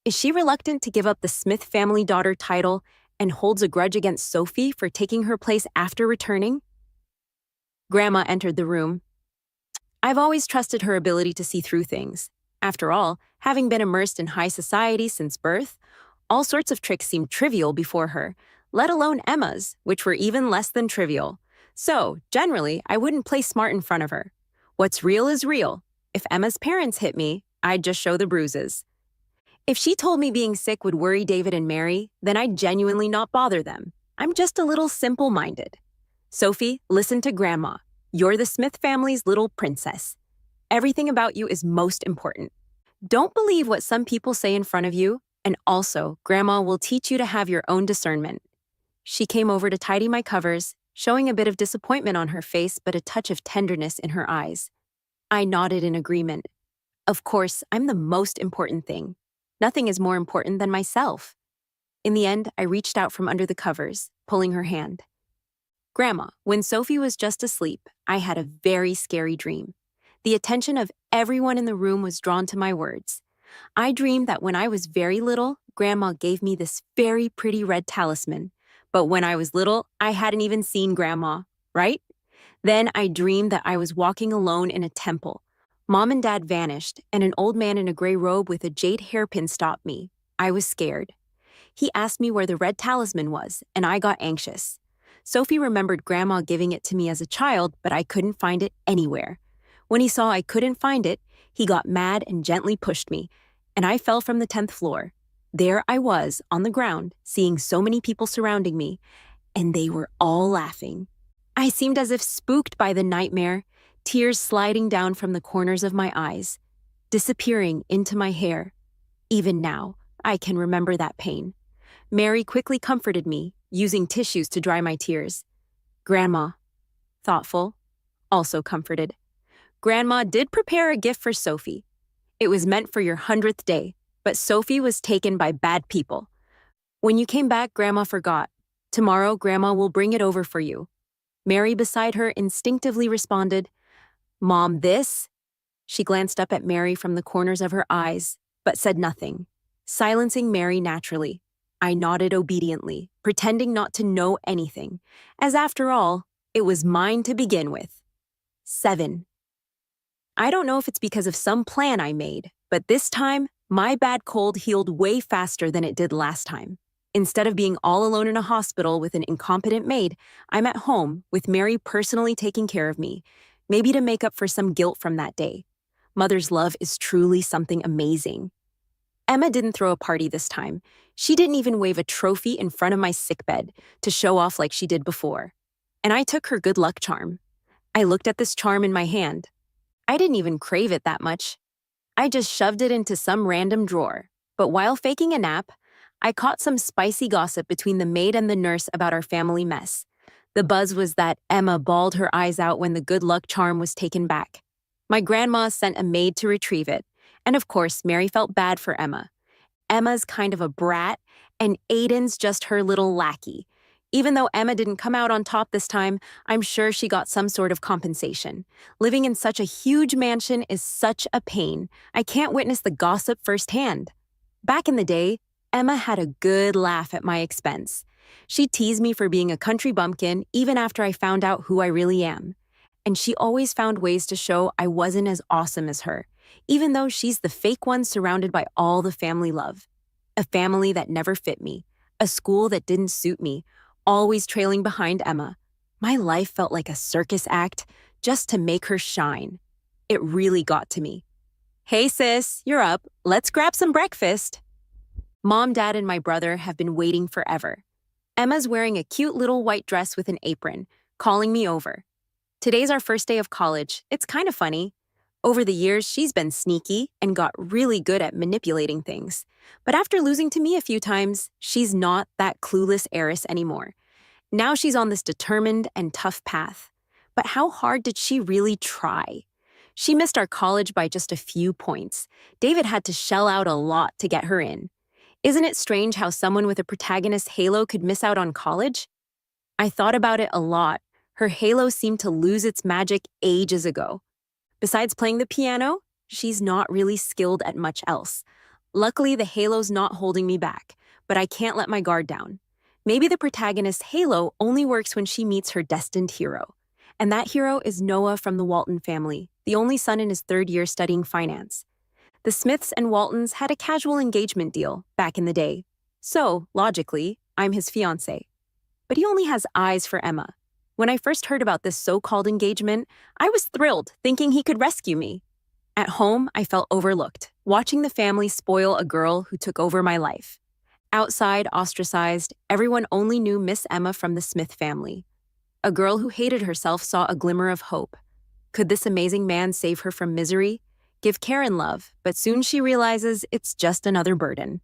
A: Is she reluctant to give up the Smith family daughter title and holds a grudge against Sophie for taking her place after returning? Grandma entered the room. I've always trusted her ability to see through things. After all, having been immersed in high society since birth, all sorts of tricks seemed trivial before her, let alone Emma's, which were even less than trivial. So, generally, I wouldn't play smart in front of her. What's real is real. If Emma's parents hit me, I'd just show the bruises. If she told me being sick would worry David and Mary, then I'd genuinely not bother them. I'm just a little simple-minded. Sophie, listen to Grandma. You're the Smith family's little princess. Everything about you is most important. Don't believe what some people say in front of you, and also, Grandma will teach you to have your own discernment. She came over to tidy my covers, showing a bit of disappointment on her face but a touch of tenderness in her eyes. I nodded in agreement. Of course, I'm the most important thing. Nothing is more important than myself. In the end, I reached out from under the covers, pulling her hand. Grandma, when Sophie was just asleep, I had a very scary dream. The attention of everyone in the room was drawn to my words. I dreamed that when I was very little, Grandma gave me this very pretty red talisman. But when I was little, I hadn't even seen Grandma, right? Then I dreamed that I was walking alone in a temple. Mom and Dad vanished, and an old man in a gray robe with a jade hairpin stopped me. I was scared. He asked me where the red talisman was, and I got anxious. Sophie remembered Grandma giving it to me as a child, but I couldn't find it anywhere. When he saw I couldn't find it, he got mad and gently pushed me, and I fell from the 10th floor. There I was, on the ground, seeing so many people surrounding me, and they were all laughing. I seemed as if spooked by the nightmare, tears sliding down from the corners of my eyes, disappearing into my hair. Even now, I can remember that pain. Mary quickly comforted me, using tissues to dry my tears. Grandma, thoughtful, also comforted. Grandma did prepare a gift for Sophie. It was meant for your 100th day, but Sophie was taken by bad people. When you came back, Grandma forgot. Tomorrow, Grandma will bring it over for you. Mary beside her instinctively responded, Mom, this? She glanced up at Mary from the corners of her eyes, but said nothing, silencing Mary naturally. I nodded obediently, pretending not to know anything, as after all, it was mine to begin with. 7. I don't know if it's because of some plan I made, but this time, my bad cold healed way faster than it did last time. Instead of being all alone in a hospital with an incompetent maid, I'm at home with Mary personally taking care of me, maybe to make up for some guilt from that day. Mother's love is truly something amazing. Emma didn't throw a party this time. She didn't even wave a trophy in front of my sickbed to show off like she did before. And I took her good luck charm. I looked at this charm in my hand. I didn't even crave it that much. I just shoved it into some random drawer. But while faking a nap, I caught some spicy gossip between the maid and the nurse about our family mess. The buzz was that Emma bawled her eyes out when the good luck charm was taken back. My grandma sent a maid to retrieve it. And of course, Mary felt bad for Emma. Emma's kind of a brat, and Aiden's just her little lackey. Even though Emma didn't come out on top this time, I'm sure she got some sort of compensation. Living in such a huge mansion is such a pain. I can't witness the gossip firsthand. Back in the day, Emma had a good laugh at my expense. She teased me for being a country bumpkin even after I found out who I really am. And she always found ways to show I wasn't as awesome as her, even though she's the fake one surrounded by all the family love. A family that never fit me, a school that didn't suit me, always trailing behind Emma. My life felt like a circus act just to make her shine. It really got to me. Hey sis, you're up. Let's grab some breakfast. Mom, Dad, and my brother have been waiting forever. Emma's wearing a cute little white dress with an apron, calling me over. Today's our first day of college. It's kind of funny. Over the years, she's been sneaky and got really good at manipulating things. But after losing to me a few times, she's not that clueless heiress anymore. Now she's on this determined and tough path. But how hard did she really try? She missed our college by just a few points. David had to shell out a lot to get her in. Isn't it strange how someone with a protagonist halo could miss out on college? I thought about it a lot. Her halo seemed to lose its magic ages ago. Besides playing the piano, she's not really skilled at much else. Luckily, the halo's not holding me back, but I can't let my guard down. Maybe the protagonist's halo only works when she meets her destined hero. And that hero is Noah from the Walton family, the only son in his third year studying finance. The Smiths and Waltons had a casual engagement deal back in the day. So, logically, I'm his fiancé. But he only has eyes for Emma. When I first heard about this so-called engagement, I was thrilled, thinking he could rescue me. At home, I felt overlooked, watching the family spoil a girl who took over my life. Outside, ostracized, everyone only knew Miss Emma from the Smith family. A girl who hated herself saw a glimmer of hope. Could this amazing man save her from misery? Give care and love, but soon she realizes it's just another burden.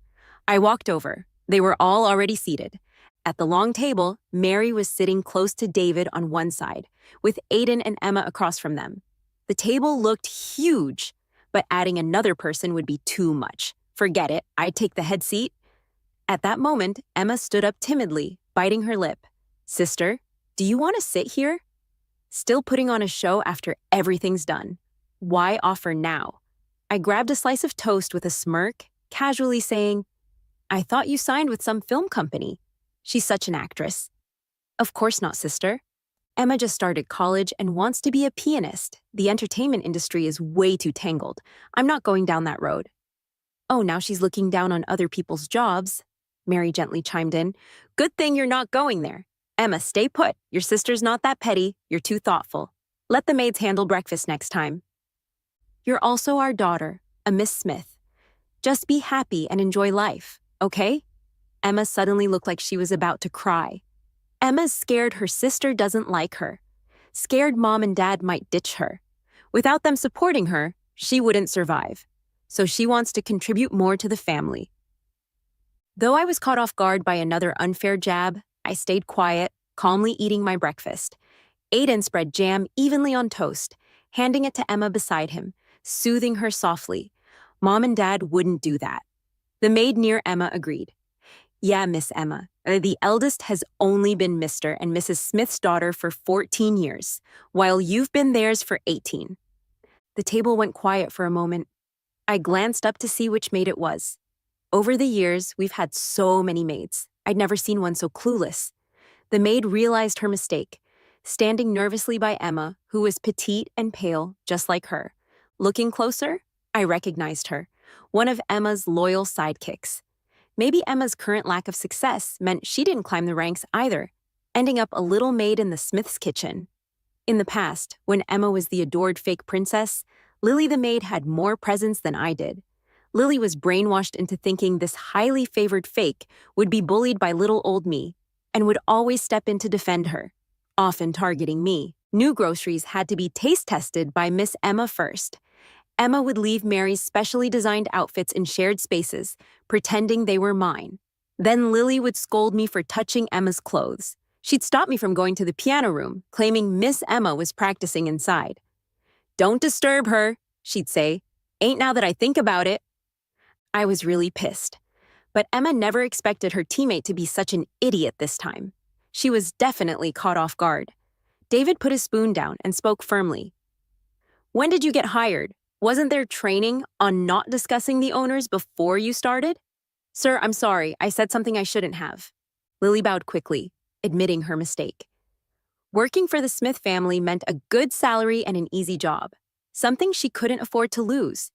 A: I walked over. They were all already seated. At the long table, Mary was sitting close to David on one side, with Aiden and Emma across from them. The table looked huge, but adding another person would be too much. Forget it, I'd take the head seat. At that moment, Emma stood up timidly, biting her lip. Sister, do you want to sit here? Still putting on a show after everything's done. Why offer now? I grabbed a slice of toast with a smirk, casually saying, I thought you signed with some film company. She's such an actress. Of course not, sister. Emma just started college and wants to be a pianist. The entertainment industry is way too tangled. I'm not going down that road. Oh, now she's looking down on other people's jobs. Mary gently chimed in. Good thing you're not going there. Emma, stay put. Your sister's not that petty. You're too thoughtful. Let the maids handle breakfast next time. You're also our daughter, a Miss Smith. Just be happy and enjoy life, okay? Emma suddenly looked like she was about to cry. Emma's scared her sister doesn't like her. Scared Mom and Dad might ditch her. Without them supporting her, she wouldn't survive. So she wants to contribute more to the family. Though I was caught off guard by another unfair jab, I stayed quiet, calmly eating my breakfast. Aiden spread jam evenly on toast, handing it to Emma beside him, soothing her softly. Mom and Dad wouldn't do that. The maid near Emma agreed. Yeah, Miss Emma, the eldest has only been Mr. and Mrs. Smith's daughter for 14 years, while you've been theirs for 18. The table went quiet for a moment. I glanced up to see which maid it was. Over the years, we've had so many maids. I'd never seen one so clueless. The maid realized her mistake, standing nervously by Emma, who was petite and pale, just like her. Looking closer, I recognized her, one of Emma's loyal sidekicks. Maybe Emma's current lack of success meant she didn't climb the ranks either, ending up a little maid in the Smith's kitchen. In the past, when Emma was the adored fake princess, Lily the maid had more presence than I did. Lily was brainwashed into thinking this highly favored fake would be bullied by little old me and would always step in to defend her, often targeting me. New groceries had to be taste tested by Miss Emma first. Emma would leave Mary's specially designed outfits in shared spaces, pretending they were mine. Then Lily would scold me for touching Emma's clothes. She'd stop me from going to the piano room, claiming Miss Emma was practicing inside. Don't disturb her, she'd say. Ain't now that I think about it. I was really pissed. But Emma never expected her teammate to be such an idiot this time. She was definitely caught off guard. David put his spoon down and spoke firmly. When did you get hired? Wasn't there training on not discussing the owners before you started? Sir, I'm sorry, I said something I shouldn't have. Lily bowed quickly, admitting her mistake. Working for the Smith family meant a good salary and an easy job. something she couldn't afford to lose.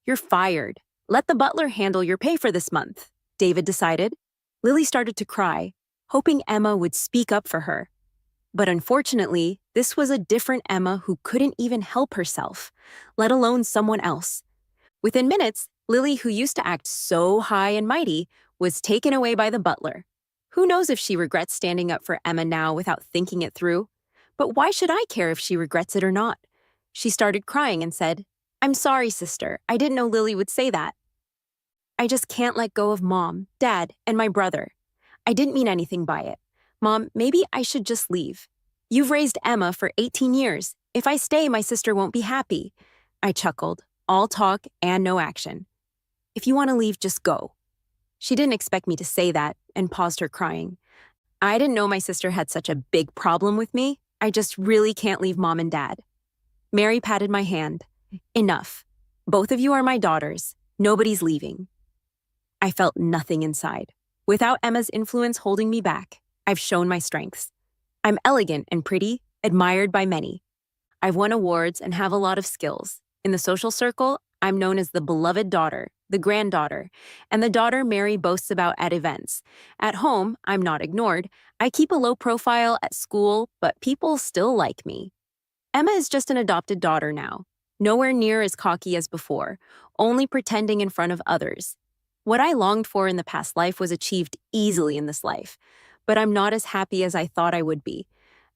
A: "You're fired. Let the butler handle your pay for this month," David decided. Lily started to cry, hoping Emma would speak up for her. But unfortunately, this was a different Emma who couldn't even help herself, let alone someone else. Within minutes, Lily, who used to act so high and mighty, was taken away by the butler. Who knows if she regrets standing up for Emma now without thinking it through? But why should I care if she regrets it or not? She started crying and said, "I'm sorry, sister. I didn't know Lily would say that. I just can't let go of Mom, Dad, and my brother. I didn't mean anything by it. Mom, maybe I should just leave. You've raised Emma for 18 years. If I stay, my sister won't be happy." I chuckled, all talk and no action. "If you want to leave, just go." She didn't expect me to say that and paused her crying. I didn't know my sister had such a big problem with me. I just really can't leave Mom and Dad. Mary patted my hand. "Enough. Both of you are my daughters. Nobody's leaving." I felt nothing inside. Without Emma's influence holding me back, I've shown my strengths. I'm elegant and pretty, admired by many. I've won awards and have a lot of skills. In the social circle, I'm known as the beloved daughter, the granddaughter, and the daughter Mary boasts about at events. At home, I'm not ignored. I keep a low profile at school, but people still like me. Emma is just an adopted daughter now, nowhere near as cocky as before, only pretending in front of others. What I longed for in the past life was achieved easily in this life, but I'm not as happy as I thought I would be.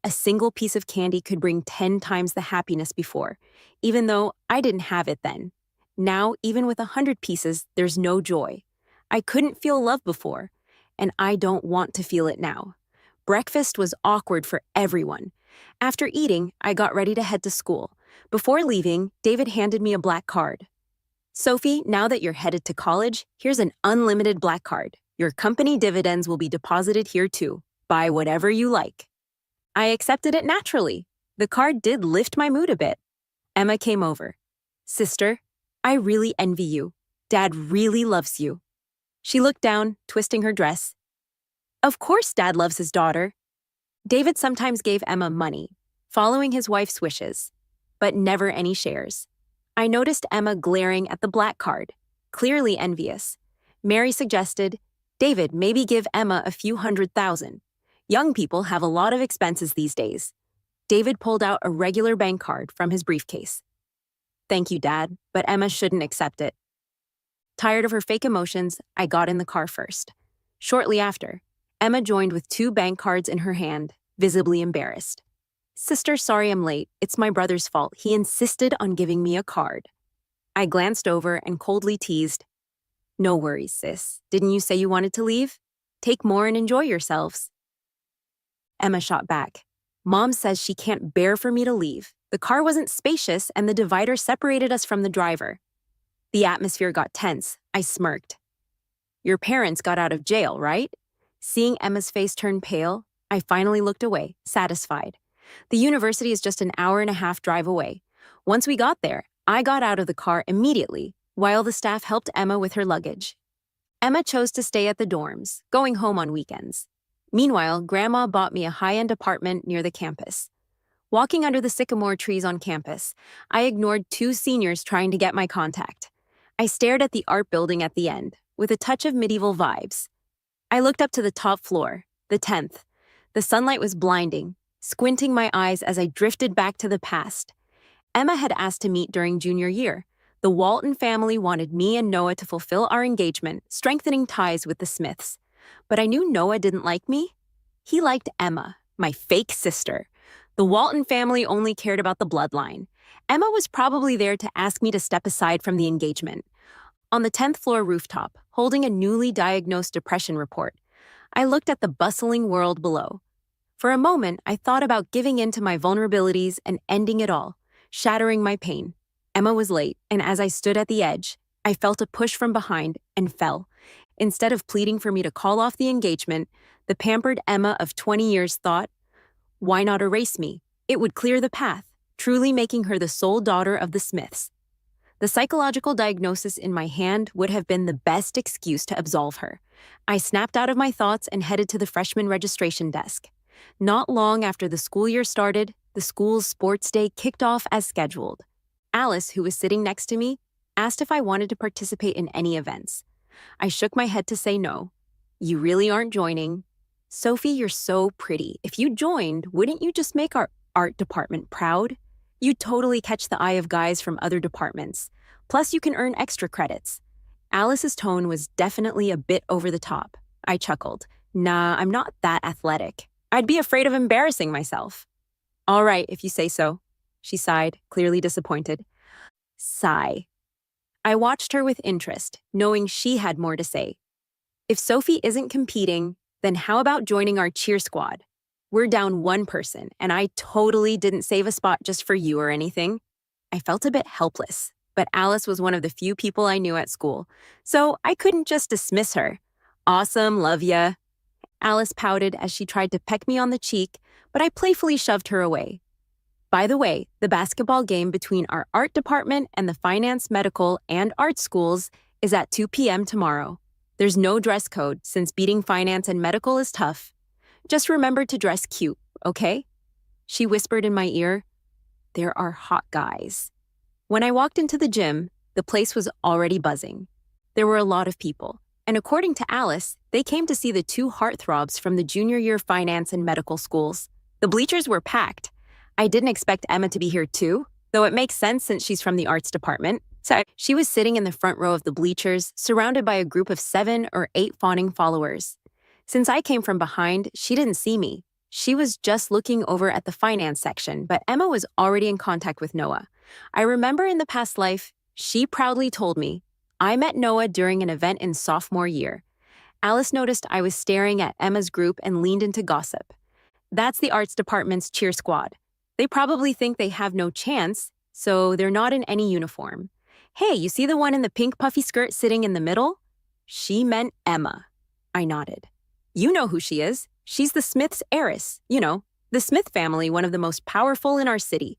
A: A single piece of candy could bring 10 times the happiness before, even though I didn't have it then. Now, even with 100 pieces, there's no joy. I couldn't feel love before, and I don't want to feel it now. Breakfast was awkward for everyone. After eating, I got ready to head to school. Before leaving, David handed me a black card. "Sophie, now that you're headed to college, here's an unlimited black card. Your company dividends will be deposited here too. Buy whatever you like." I accepted it naturally. The card did lift my mood a bit. Emma came over. "Sister, I really envy you. Dad really loves you." She looked down, twisting her dress. "Of course Dad loves his daughter." David sometimes gave Emma money, following his wife's wishes, but never any shares. I noticed Emma glaring at the black card, clearly envious. Mary suggested, "David, maybe give Emma a few $100,000. Young people have a lot of expenses these days." David pulled out a regular bank card from his briefcase. "Thank you, Dad, but Emma shouldn't accept it." Tired of her fake emotions, I got in the car first. Shortly after, Emma joined with 2 bank cards in her hand, visibly embarrassed. "Sister, sorry I'm late. It's my brother's fault. He insisted on giving me a card." I glanced over and coldly teased, "No worries, sis. Didn't you say you wanted to leave? Take more and enjoy yourselves." Emma shot back. "Mom says she can't bear for me to leave. The car wasn't spacious and the divider separated us from the driver." The atmosphere got tense. I smirked. "Your parents got out of jail, right?" Seeing Emma's face turn pale, I finally looked away, satisfied. The university is just an hour-and-a-half drive away. Once we got there, I got out of the car immediately, while the staff helped Emma with her luggage. Emma chose to stay at the dorms, going home on weekends. Meanwhile, Grandma bought me a high-end apartment near the campus. Walking under the sycamore trees on campus, I ignored 2 seniors trying to get my contact. I stared at the art building at the end, with a touch of medieval vibes. I looked up to the top floor, the 10th. The sunlight was blinding, squinting my eyes as I drifted back to the past. Emma had asked to meet during junior year. The Walton family wanted me and Noah to fulfill our engagement, strengthening ties with the Smiths. But I knew Noah didn't like me. He liked Emma, my fake sister. The Walton family only cared about the bloodline. Emma was probably there to ask me to step aside from the engagement. On the 10th floor rooftop, holding a newly diagnosed depression report, I looked at the bustling world below. For a moment, I thought about giving in to my vulnerabilities and ending it all, shattering my pain. Emma was late, and as I stood at the edge, I felt a push from behind and fell. Instead of pleading for me to call off the engagement, the pampered Emma of 20 years thought, why not erase me? It would clear the path, truly making her the sole daughter of the Smiths. The psychological diagnosis in my hand would have been the best excuse to absolve her. I snapped out of my thoughts and headed to the freshman registration desk. Not long after the school year started, the school's sports day kicked off as scheduled. Alice, who was sitting next to me, asked if I wanted to participate in any events. I shook my head to say no. You really aren't joining? Sophie, you're so pretty. If you joined, wouldn't you just make our art department proud? You'd totally catch the eye of guys from other departments. Plus, you can earn extra credits. Alice's tone was definitely a bit over the top. I chuckled. Nah, I'm not that athletic. I'd be afraid of embarrassing myself. All right, if you say so. She sighed, clearly disappointed. Sigh. I watched her with interest, knowing she had more to say. If Sophie isn't competing, then how about joining our cheer squad? We're down one person, and I totally didn't save a spot just for you or anything. I felt a bit helpless, but Alice was one of the few people I knew at school, so I couldn't just dismiss her. Awesome, love ya. Alice pouted as she tried to peck me on the cheek, but I playfully shoved her away. By the way, the basketball game between our art department and the finance, medical, and art schools is at 2 p.m. tomorrow. There's no dress code since beating finance and medical is tough. Just remember to dress cute, okay? She whispered in my ear, there are hot guys. When I walked into the gym, the place was already buzzing. There were a lot of people, and according to Alice, they came to see the two heartthrobs from the junior year finance and medical schools. The bleachers were packed. I didn't expect Emma to be here too, though it makes sense since she's from the arts department. So she was sitting in the front row of the bleachers, surrounded by a group of 7 or 8 fawning followers. Since I came from behind, she didn't see me. She was just looking over at the finance section, but Emma was already in contact with Noah. I remember in the past life, she proudly told me, I met Noah during an event in sophomore year. Alice noticed I was staring at Emma's group and leaned into gossip. That's the arts department's cheer squad. They probably think they have no chance, so they're not in any uniform. Hey, you see the one in the pink puffy skirt sitting in the middle? She meant Emma. I nodded. You know who she is. She's the Smith's heiress. You know, the Smith family, one of the most powerful in our city.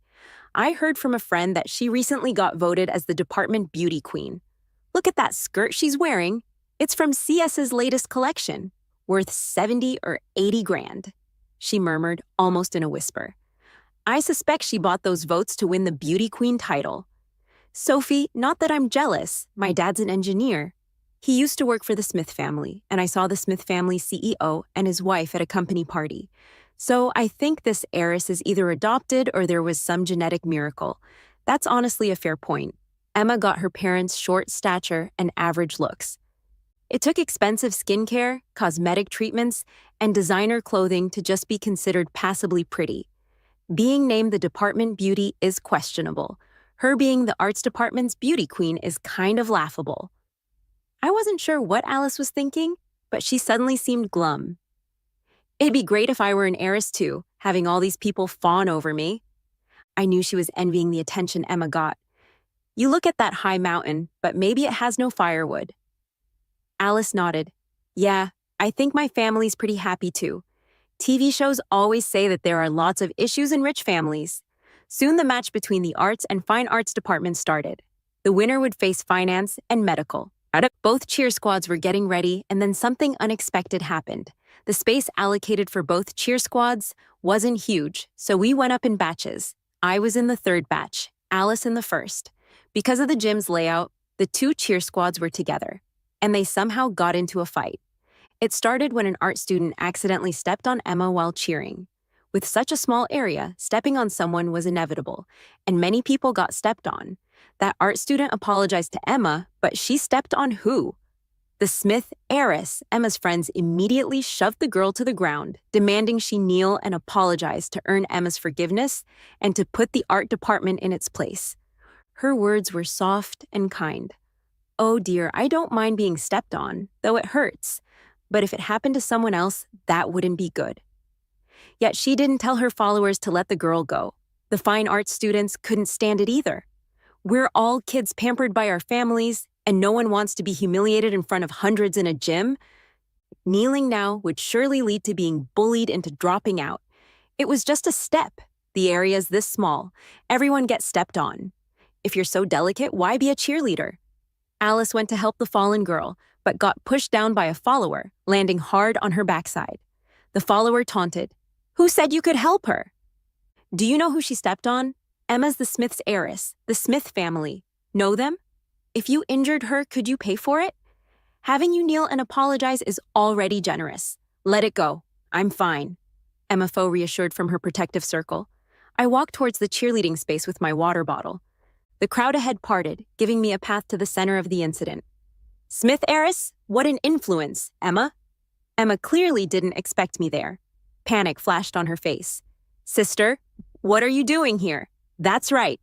A: I heard from a friend that she recently got voted as the department beauty queen. Look at that skirt she's wearing. It's from CS's latest collection, worth 70 or 80 grand. She murmured, almost in a whisper. I suspect she bought those votes to win the beauty queen title. Sophie, not that I'm jealous. My dad's an engineer. He used to work for the Smith family, and I saw the Smith family CEO and his wife at a company party. So I think this heiress is either adopted or there was some genetic miracle. That's honestly a fair point. Emma got her parents' short stature and average looks. It took expensive skincare, cosmetic treatments, and designer clothing to just be considered passably pretty. Being named the department beauty is questionable. Her being the arts department's beauty queen is kind of laughable. I wasn't sure what Alice was thinking, but she suddenly seemed glum. It'd be great if I were an heiress too, having all these people fawn over me. I knew she was envying the attention Emma got. You look at that high mountain, but maybe it has no firewood. Alice nodded. Yeah, I think my family's pretty happy too. TV shows always say that there are lots of issues in rich families. Soon the match between the arts and fine arts departments started. The winner would face finance and medical. Both cheer squads were getting ready, and then something unexpected happened. The space allocated for both cheer squads wasn't huge, so we went up in batches. I was in the third batch, Alice in the first. Because of the gym's layout, the two cheer squads were together, and they somehow got into a fight. It started when an art student accidentally stepped on Emma while cheering. With such a small area, stepping on someone was inevitable, and many people got stepped on. That art student apologized to Emma, but she stepped on who? The Smith heiress. Emma's friends immediately shoved the girl to the ground, demanding she kneel and apologize to earn Emma's forgiveness and to put the art department in its place. Her words were soft and kind. Oh dear, I don't mind being stepped on, though it hurts. But if it happened to someone else, that wouldn't be good. Yet she didn't tell her followers to let the girl go. The fine arts students couldn't stand it either. We're all kids pampered by our families, and no one wants to be humiliated in front of hundreds in a gym. Kneeling now would surely lead to being bullied into dropping out. It was just a step. The area's this small. Everyone gets stepped on. If you're so delicate, why be a cheerleader? Alice went to help the fallen girl, but got pushed down by a follower, landing hard on her backside. The follower taunted, "Who said you could help her?" Do you know who she stepped on? Emma's the Smith's heiress, the Smith family. Know them? If you injured her, could you pay for it? Having you kneel and apologize is already generous. Let it go. I'm fine. Emma Foe reassured from her protective circle. I walked towards the cheerleading space with my water bottle. The crowd ahead parted, giving me a path to the center of the incident. Smith heiress? What an influence, Emma. Emma clearly didn't expect me there. Panic flashed on her face. Sister, what are you doing here? That's right.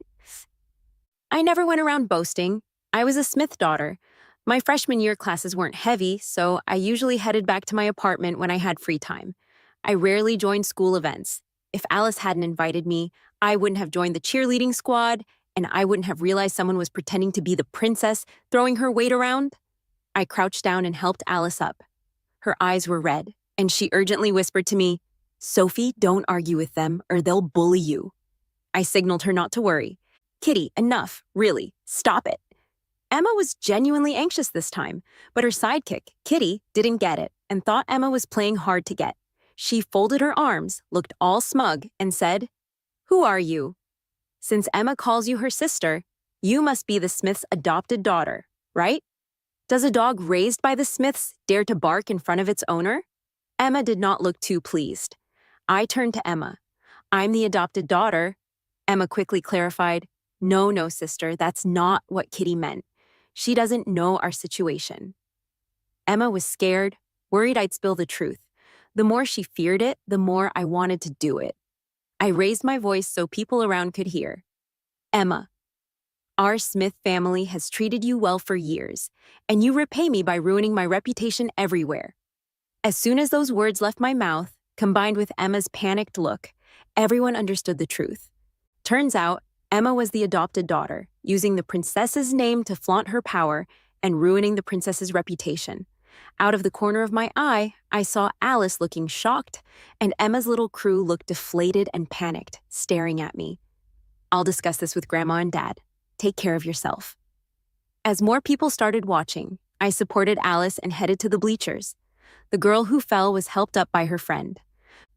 A: I never went around boasting. I was a Smith daughter. My freshman year classes weren't heavy, so I usually headed back to my apartment when I had free time. I rarely joined school events. If Alice hadn't invited me, I wouldn't have joined the cheerleading squad, and I wouldn't have realized someone was pretending to be the princess, throwing her weight around. I crouched down and helped Alice up. Her eyes were red, and she urgently whispered to me, Sophie, don't argue with them, or they'll bully you. I signaled her not to worry. Kitty, enough, really, stop it. Emma was genuinely anxious this time, but her sidekick, Kitty, didn't get it and thought Emma was playing hard to get. She folded her arms, looked all smug, and said, Who are you? Since Emma calls you her sister, you must be the Smith's adopted daughter, right? Does a dog raised by the Smiths dare to bark in front of its owner? Emma did not look too pleased. I turned to Emma. I'm the adopted daughter. Emma quickly clarified, No, sister, that's not what Kitty meant. She doesn't know our situation. Emma was scared, worried I'd spill the truth. The more she feared it, the more I wanted to do it. I raised my voice so people around could hear. Emma, our Smith family has treated you well for years, and you repay me by ruining my reputation everywhere. As soon as those words left my mouth, combined with Emma's panicked look, everyone understood the truth. Turns out, Emma was the adopted daughter, using the princess's name to flaunt her power and ruining the princess's reputation. Out of the corner of my eye, I saw Alice looking shocked, and Emma's little crew looked deflated and panicked, staring at me. I'll discuss this with Grandma and Dad. Take care of yourself. As more people started watching, I supported Alice and headed to the bleachers. The girl who fell was helped up by her friend.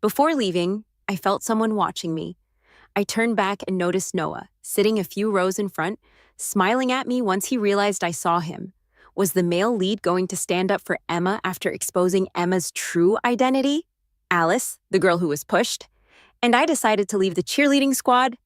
A: Before leaving, I felt someone watching me. I turned back and noticed Noah, sitting a few rows in front, smiling at me once he realized I saw him. Was the male lead going to stand up for Emma after exposing Emma's true identity? Alice, the girl who was pushed. And I decided to leave the cheerleading squad.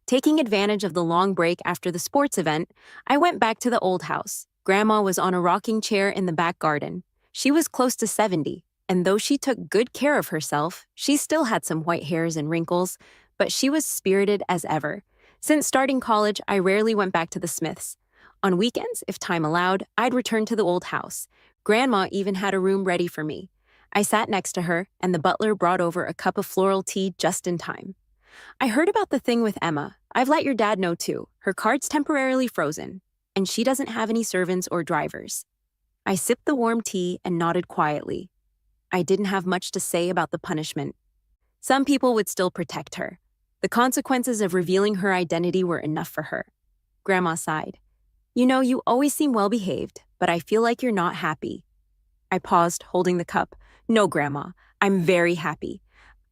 A: Taking advantage of the long break after the sports event, I went back to the old house. Grandma was on a rocking chair in the back garden. She was close to 70, and though she took good care of herself, she still had some white hairs and wrinkles, but she was spirited as ever. Since starting college, I rarely went back to the Smiths. On weekends, if time allowed, I'd return to the old house. Grandma even had a room ready for me. I sat next to her, and the butler brought over a cup of floral tea just in time. I heard about the thing with Emma. I've let your dad know too. Her card's temporarily frozen, and she doesn't have any servants or drivers. I sipped the warm tea and nodded quietly. I didn't have much to say about the punishment. Some people would still protect her. The consequences of revealing her identity were enough for her. Grandma sighed. You always seem well-behaved, but I feel like you're not happy. I paused, holding the cup. No, Grandma, I'm very happy.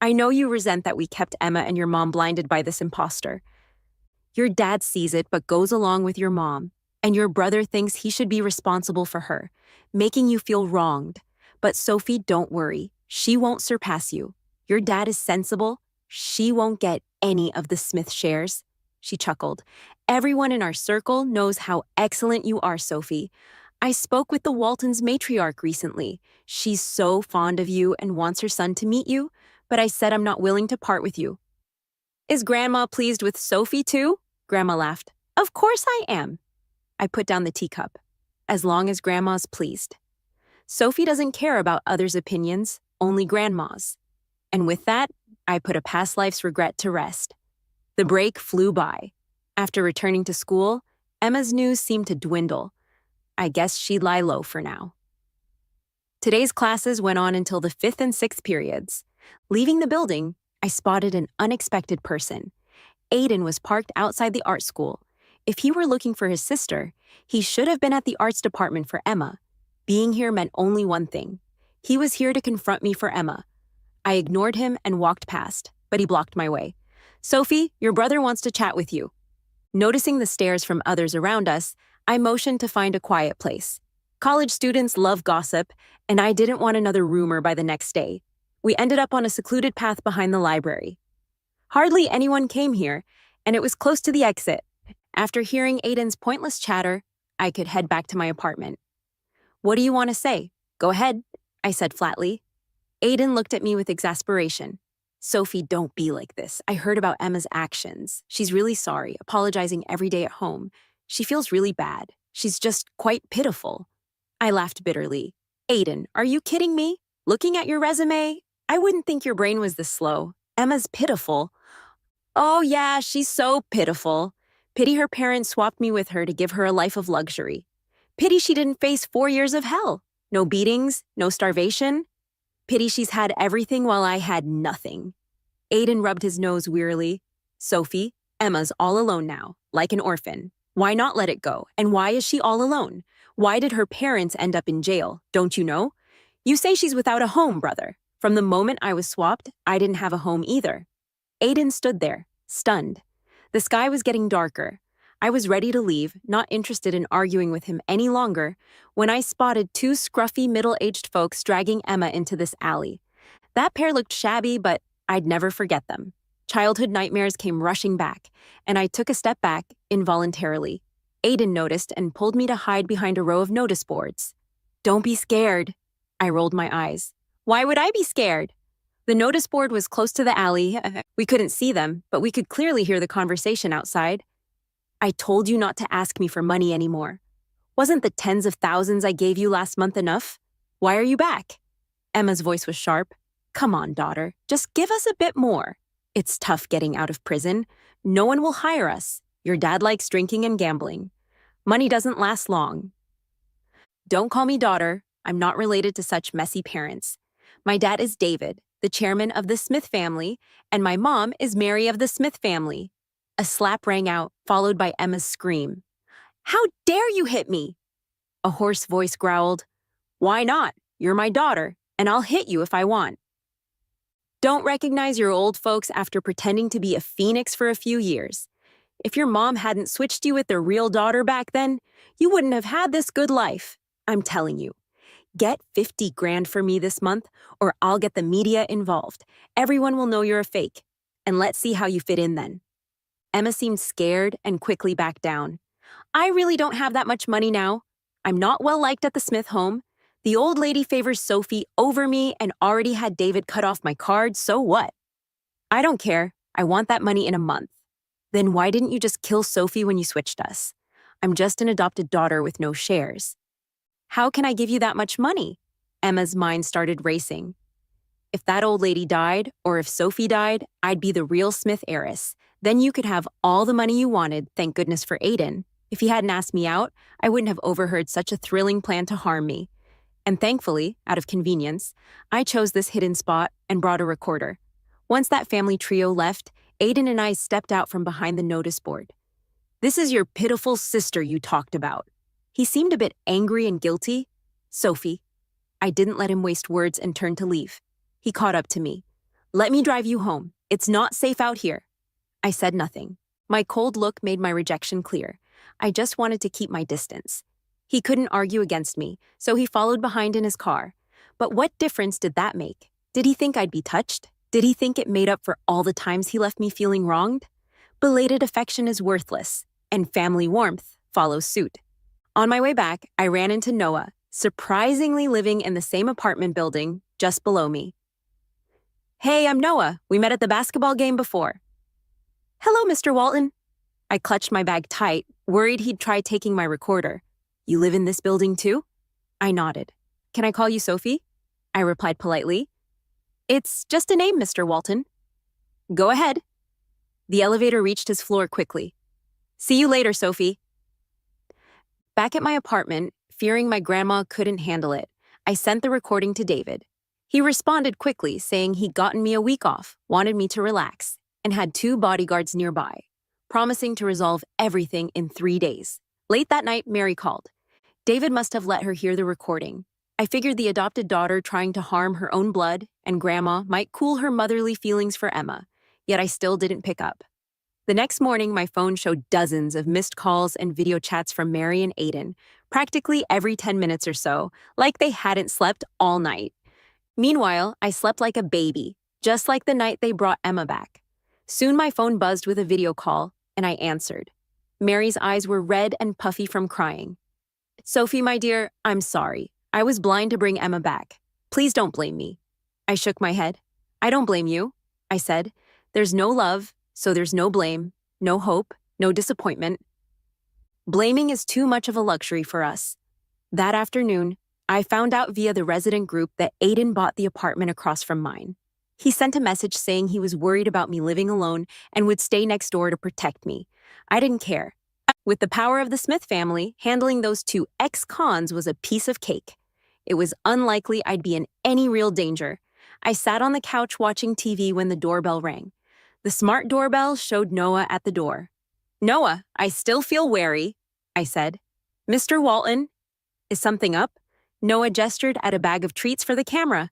A: I know you resent that we kept Emma and your mom blinded by this imposter. Your dad sees it but goes along with your mom, and your brother thinks he should be responsible for her, making you feel wronged. But Sophie, don't worry. She won't surpass you. Your dad is sensible. She won't get any of the Smith shares. She chuckled. Everyone in our circle knows how excellent you are, Sophie. I spoke with the Waltons' matriarch recently. She's so fond of you and wants her son to meet you, but I said I'm not willing to part with you. Is Grandma pleased with Sophie too? Grandma laughed. Of course I am. I put down the teacup. As long as Grandma's pleased. Sophie doesn't care about others' opinions, only Grandma's. And with that, I put a past life's regret to rest. The break flew by. After returning to school, Emma's news seemed to dwindle. I guess she'd lie low for now. Today's classes went on until the 5th and 6th periods. Leaving the building, I spotted an unexpected person. Aiden was parked outside the art school. If he were looking for his sister, he should have been at the arts department for Emma. Being here meant only one thing. He was here to confront me for Emma. I ignored him and walked past, but he blocked my way. Sophie, your brother wants to chat with you. Noticing the stares from others around us, I motioned to find a quiet place. College students love gossip, and I didn't want another rumor by the next day. We ended up on a secluded path behind the library. Hardly anyone came here, and it was close to the exit. After hearing Aiden's pointless chatter, I could head back to my apartment. What do you want to say? Go ahead, I said flatly. Aiden looked at me with exasperation. Sophie, don't be like this. I heard about Emma's actions. She's really sorry, apologizing every day at home. She feels really bad. She's just quite pitiful. I laughed bitterly. Aiden, are you kidding me? Looking at your resume, I wouldn't think your brain was this slow. Emma's pitiful. Oh yeah, she's so pitiful. Pity her parents swapped me with her to give her a life of luxury. Pity she didn't face 4 years of hell. No beatings, no starvation. Pity she's had everything while I had nothing. Aiden rubbed his nose wearily. Sophie, Emma's all alone now, like an orphan. Why not let it go? And why is she all alone? Why did her parents end up in jail? Don't you know? You say she's without a home, brother. From the moment I was swapped, I didn't have a home either. Aiden stood there, stunned. The sky was getting darker. I was ready to leave, not interested in arguing with him any longer, when I spotted 2 scruffy middle-aged folks dragging Emma into this alley. That pair looked shabby, but I'd never forget them. Childhood nightmares came rushing back, and I took a step back involuntarily. Aiden noticed and pulled me to hide behind a row of notice boards. Don't be scared. I rolled my eyes. Why would I be scared? The notice board was close to the alley. We couldn't see them, but we could clearly hear the conversation outside. I told you not to ask me for money anymore. Wasn't the tens of thousands I gave you last month enough? Why are you back? Emma's voice was sharp. Come on, daughter, just give us a bit more. It's tough getting out of prison. No one will hire us. Your dad likes drinking and gambling. Money doesn't last long. Don't call me daughter. I'm not related to such messy parents. My dad is David, the chairman of the Smith family, and my mom is Mary of the Smith family. A slap rang out, followed by Emma's scream. How dare you hit me? A hoarse voice growled. Why not? You're my daughter, and I'll hit you if I want. Don't recognize your old folks after pretending to be a phoenix for a few years. If your mom hadn't switched you with their real daughter back then, you wouldn't have had this good life. I'm telling you. Get 50 grand for me this month, or I'll get the media involved. Everyone will know you're a fake. And let's see how you fit in then. Emma seemed scared and quickly backed down. I really don't have that much money now. I'm not well liked at the Smith home. The old lady favors Sophie over me and already had David cut off my card, so what? I don't care. I want that money in a month. Then why didn't you just kill Sophie when you switched us? I'm just an adopted daughter with no shares. How can I give you that much money? Emma's mind started racing. If that old lady died, or if Sophie died, I'd be the real Smith heiress. Then you could have all the money you wanted, thank goodness for Aiden. If he hadn't asked me out, I wouldn't have overheard such a thrilling plan to harm me. And thankfully, out of convenience, I chose this hidden spot and brought a recorder. Once that family trio left, Aiden and I stepped out from behind the notice board. This is your pitiful sister you talked about. He seemed a bit angry and guilty. Sophie. I didn't let him waste words and turned to leave. He caught up to me. Let me drive you home. It's not safe out here. I said nothing. My cold look made my rejection clear. I just wanted to keep my distance. He couldn't argue against me, so he followed behind in his car. But what difference did that make? Did he think I'd be touched? Did he think it made up for all the times he left me feeling wronged? Belated affection is worthless, and family warmth follows suit. On my way back, I ran into Noah, surprisingly living in the same apartment building just below me. Hey, I'm Noah. We met at the basketball game before. Hello, Mr. Walton. I clutched my bag tight, worried he'd try taking my recorder. You live in this building too? I nodded. Can I call you Sophie? I replied politely. It's just a name, Mr. Walton. Go ahead. The elevator reached his floor quickly. See you later, Sophie. Back at my apartment, fearing my grandma couldn't handle it, I sent the recording to David. He responded quickly, saying he'd gotten me a week off, wanted me to relax, and had 2 bodyguards nearby, promising to resolve everything in 3 days. Late that night, Mary called. David must have let her hear the recording. I figured the adopted daughter trying to harm her own blood and grandma might cool her motherly feelings for Emma, yet I still didn't pick up. The next morning, my phone showed dozens of missed calls and video chats from Mary and Aiden, practically every 10 minutes or so, like they hadn't slept all night. Meanwhile, I slept like a baby, just like the night they brought Emma back. Soon my phone buzzed with a video call, and I answered. Mary's eyes were red and puffy from crying. "Sophie, my dear, I'm sorry. I was blind to bring Emma back. Please don't blame me." I shook my head. "I don't blame you," I said. "There's no love, so there's no blame, no hope, no disappointment. Blaming is too much of a luxury for us." That afternoon, I found out via the resident group that Aiden bought the apartment across from mine. He sent a message saying he was worried about me living alone and would stay next door to protect me. I didn't care. With the power of the Smith family, handling those two ex-cons was a piece of cake. It was unlikely I'd be in any real danger. I sat on the couch watching TV when the doorbell rang. The smart doorbell showed Noah at the door. "Noah, I still feel wary," I said. "Mr. Walton, is something up?" Noah gestured at a bag of treats for the camera.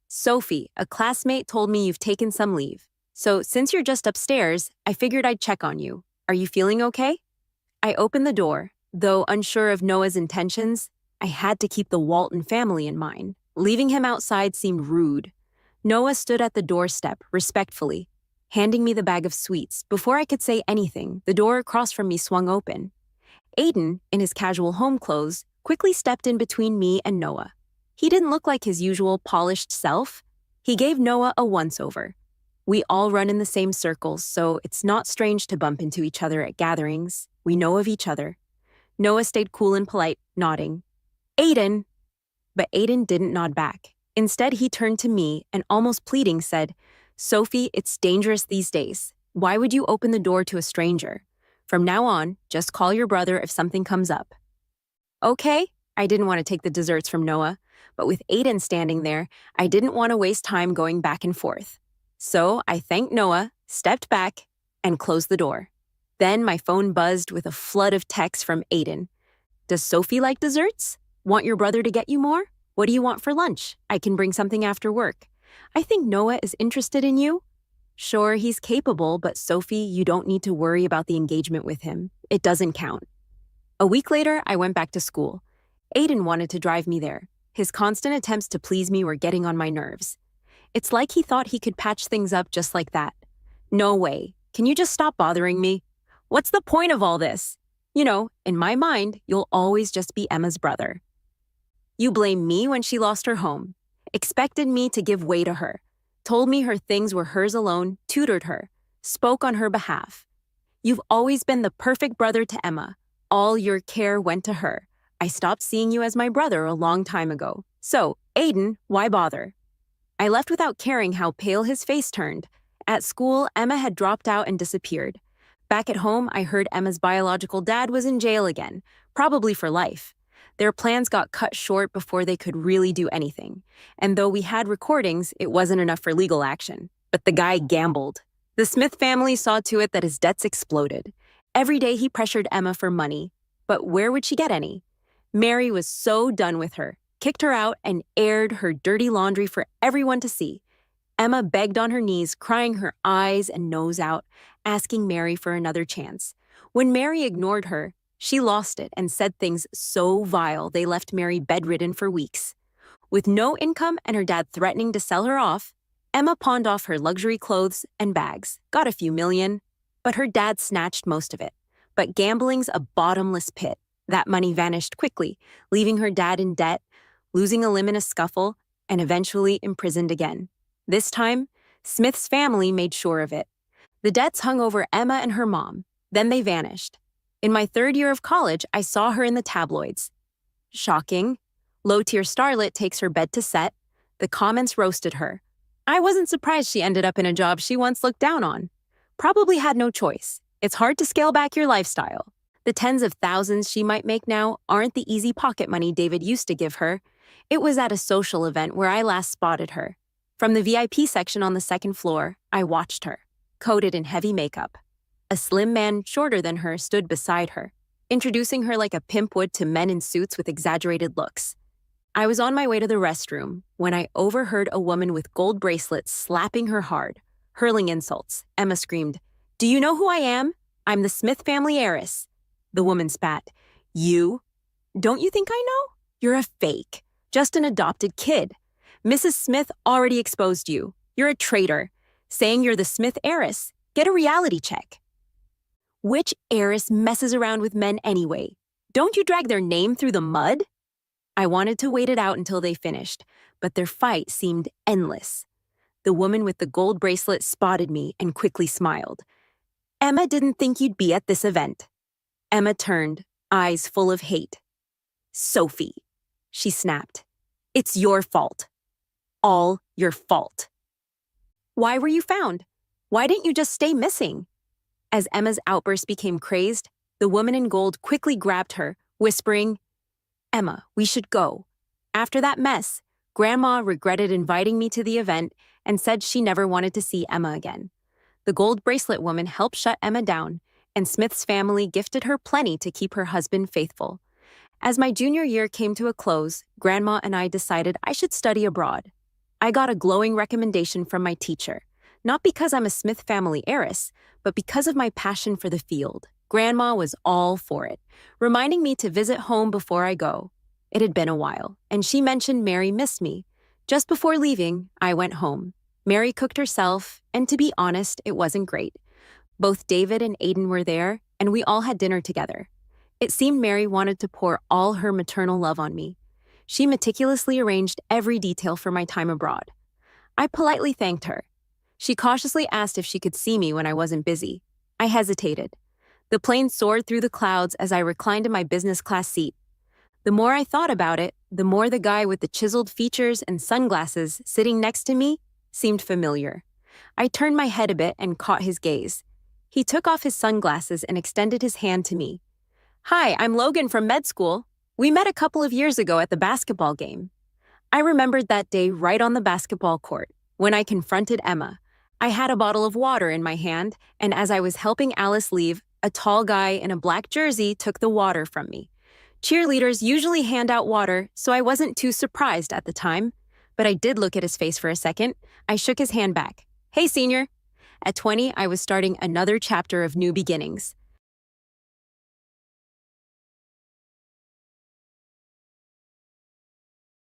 A: "Sophie, a classmate told me you've taken some leave. So since you're just upstairs, I figured I'd check on you. Are you feeling okay?" I opened the door. Though unsure of Noah's intentions, I had to keep the Walton family in mind. Leaving him outside seemed rude. Noah stood at the doorstep, respectfully, handing me the bag of sweets. Before I could say anything, the door across from me swung open. Aiden, in his casual home clothes, quickly stepped in between me and Noah. He didn't look like his usual polished self. He gave Noah a once-over. We all run in the same circles, so it's not strange to bump into each other at gatherings. We know of each other. Noah stayed cool and polite, nodding. "Aiden!" But Aiden didn't nod back. Instead, he turned to me and, almost pleading, said, "Sophie, it's dangerous these days. Why would you open the door to a stranger? From now on, just call your brother if something comes up." Okay, I didn't want to take the desserts from Noah, but with Aiden standing there, I didn't want to waste time going back and forth. So I thanked Noah, stepped back, and closed the door. Then my phone buzzed with a flood of texts from Aiden. "Does Sophie like desserts? Want your brother to get you more? What do you want for lunch? I can bring something after work. I think Noah is interested in you. Sure, he's capable, but Sophie, you don't need to worry about the engagement with him. It doesn't count." A week later, I went back to school. Aiden wanted to drive me there. His constant attempts to please me were getting on my nerves. It's like he thought he could patch things up just like that. "No way. Can you just stop bothering me? What's the point of all this? You know, in my mind, you'll always just be Emma's brother. You blamed me when she lost her home, expected me to give way to her, told me her things were hers alone, tutored her, spoke on her behalf. You've always been the perfect brother to Emma. All your care went to her. I stopped seeing you as my brother a long time ago. So, Aiden, why bother?" I left without caring how pale his face turned. At school, Emma had dropped out and disappeared. Back at home, I heard Emma's biological dad was in jail again, probably for life. Their plans got cut short before they could really do anything. And though we had recordings, it wasn't enough for legal action. But the guy gambled. The Smith family saw to it that his debts exploded. Every day he pressured Emma for money. But where would she get any? Mary was so done with her, kicked her out, and aired her dirty laundry for everyone to see. Emma begged on her knees, crying her eyes and nose out, asking Mary for another chance. When Mary ignored her, she lost it and said things so vile they left Mary bedridden for weeks. With no income and her dad threatening to sell her off, Emma pawned off her luxury clothes and bags, got a few million, but her dad snatched most of it. But gambling's a bottomless pit. That money vanished quickly, leaving her dad in debt, losing a limb in a scuffle, and eventually imprisoned again. This time, Smith's family made sure of it. The debts hung over Emma and her mom. Then they vanished. In my third year of college, I saw her in the tabloids. Shocking. Low-tier starlet takes her bed to set. The comments roasted her. I wasn't surprised she ended up in a job she once looked down on. Probably had no choice. It's hard to scale back your lifestyle. The tens of thousands she might make now aren't the easy pocket money David used to give her. It was at a social event where I last spotted her. From the VIP section on the second floor, I watched her, coated in heavy makeup. A slim man shorter than her stood beside her, introducing her like a pimp would to men in suits with exaggerated looks. I was on my way to the restroom when I overheard a woman with gold bracelets slapping her hard. Hurling insults, Emma screamed, "Do you know who I am? I'm the Smith family heiress." The woman spat. "You? Don't you think I know? You're a fake. Just an adopted kid. Mrs. Smith already exposed you. You're a traitor. Saying you're the Smith heiress. Get a reality check." Which heiress messes around with men anyway? Don't you drag their name through the mud? I wanted to wait it out until they finished, but their fight seemed endless. The woman with the gold bracelet spotted me and quickly smiled. "Emma didn't think you'd be at this event." Emma turned, eyes full of hate. "Sophie," she snapped, "it's your fault. All your fault." "Why were you found? Why didn't you just stay missing?" As Emma's outburst became crazed, the woman in gold quickly grabbed her, whispering, "Emma, we should go. After that mess, Grandma regretted inviting me to the event and said she never wanted to see Emma again." The gold bracelet woman helped shut Emma down, and Smith's family gifted her plenty to keep her husband faithful. As my junior year came to a close, Grandma and I decided I should study abroad. I got a glowing recommendation from my teacher, not because I'm a Smith family heiress, but because of my passion for the field. Grandma was all for it, reminding me to visit home before I go. It had been a while, and she mentioned Mary missed me. Just before leaving, I went home. Mary cooked herself, and to be honest, it wasn't great. Both David and Aiden were there, and we all had dinner together. It seemed Mary wanted to pour all her maternal love on me. She meticulously arranged every detail for my time abroad. I politely thanked her. She cautiously asked if she could see me when I wasn't busy. I hesitated. The plane soared through the clouds as I reclined in my business class seat. The more I thought about it, the more the guy with the chiseled features and sunglasses sitting next to me seemed familiar. I turned my head a bit and caught his gaze. He took off his sunglasses and extended his hand to me. "Hi, I'm Logan from med school. We met a couple of years ago at the basketball game." I remembered that day right on the basketball court, when I confronted Emma. I had a bottle of water in my hand, and as I was helping Alice leave, a tall guy in a black jersey took the water from me. Cheerleaders usually hand out water, so I wasn't too surprised at the time. But I did look at his face for a second. I shook his hand back. "Hey, senior." At 20, I was starting another chapter of new beginnings.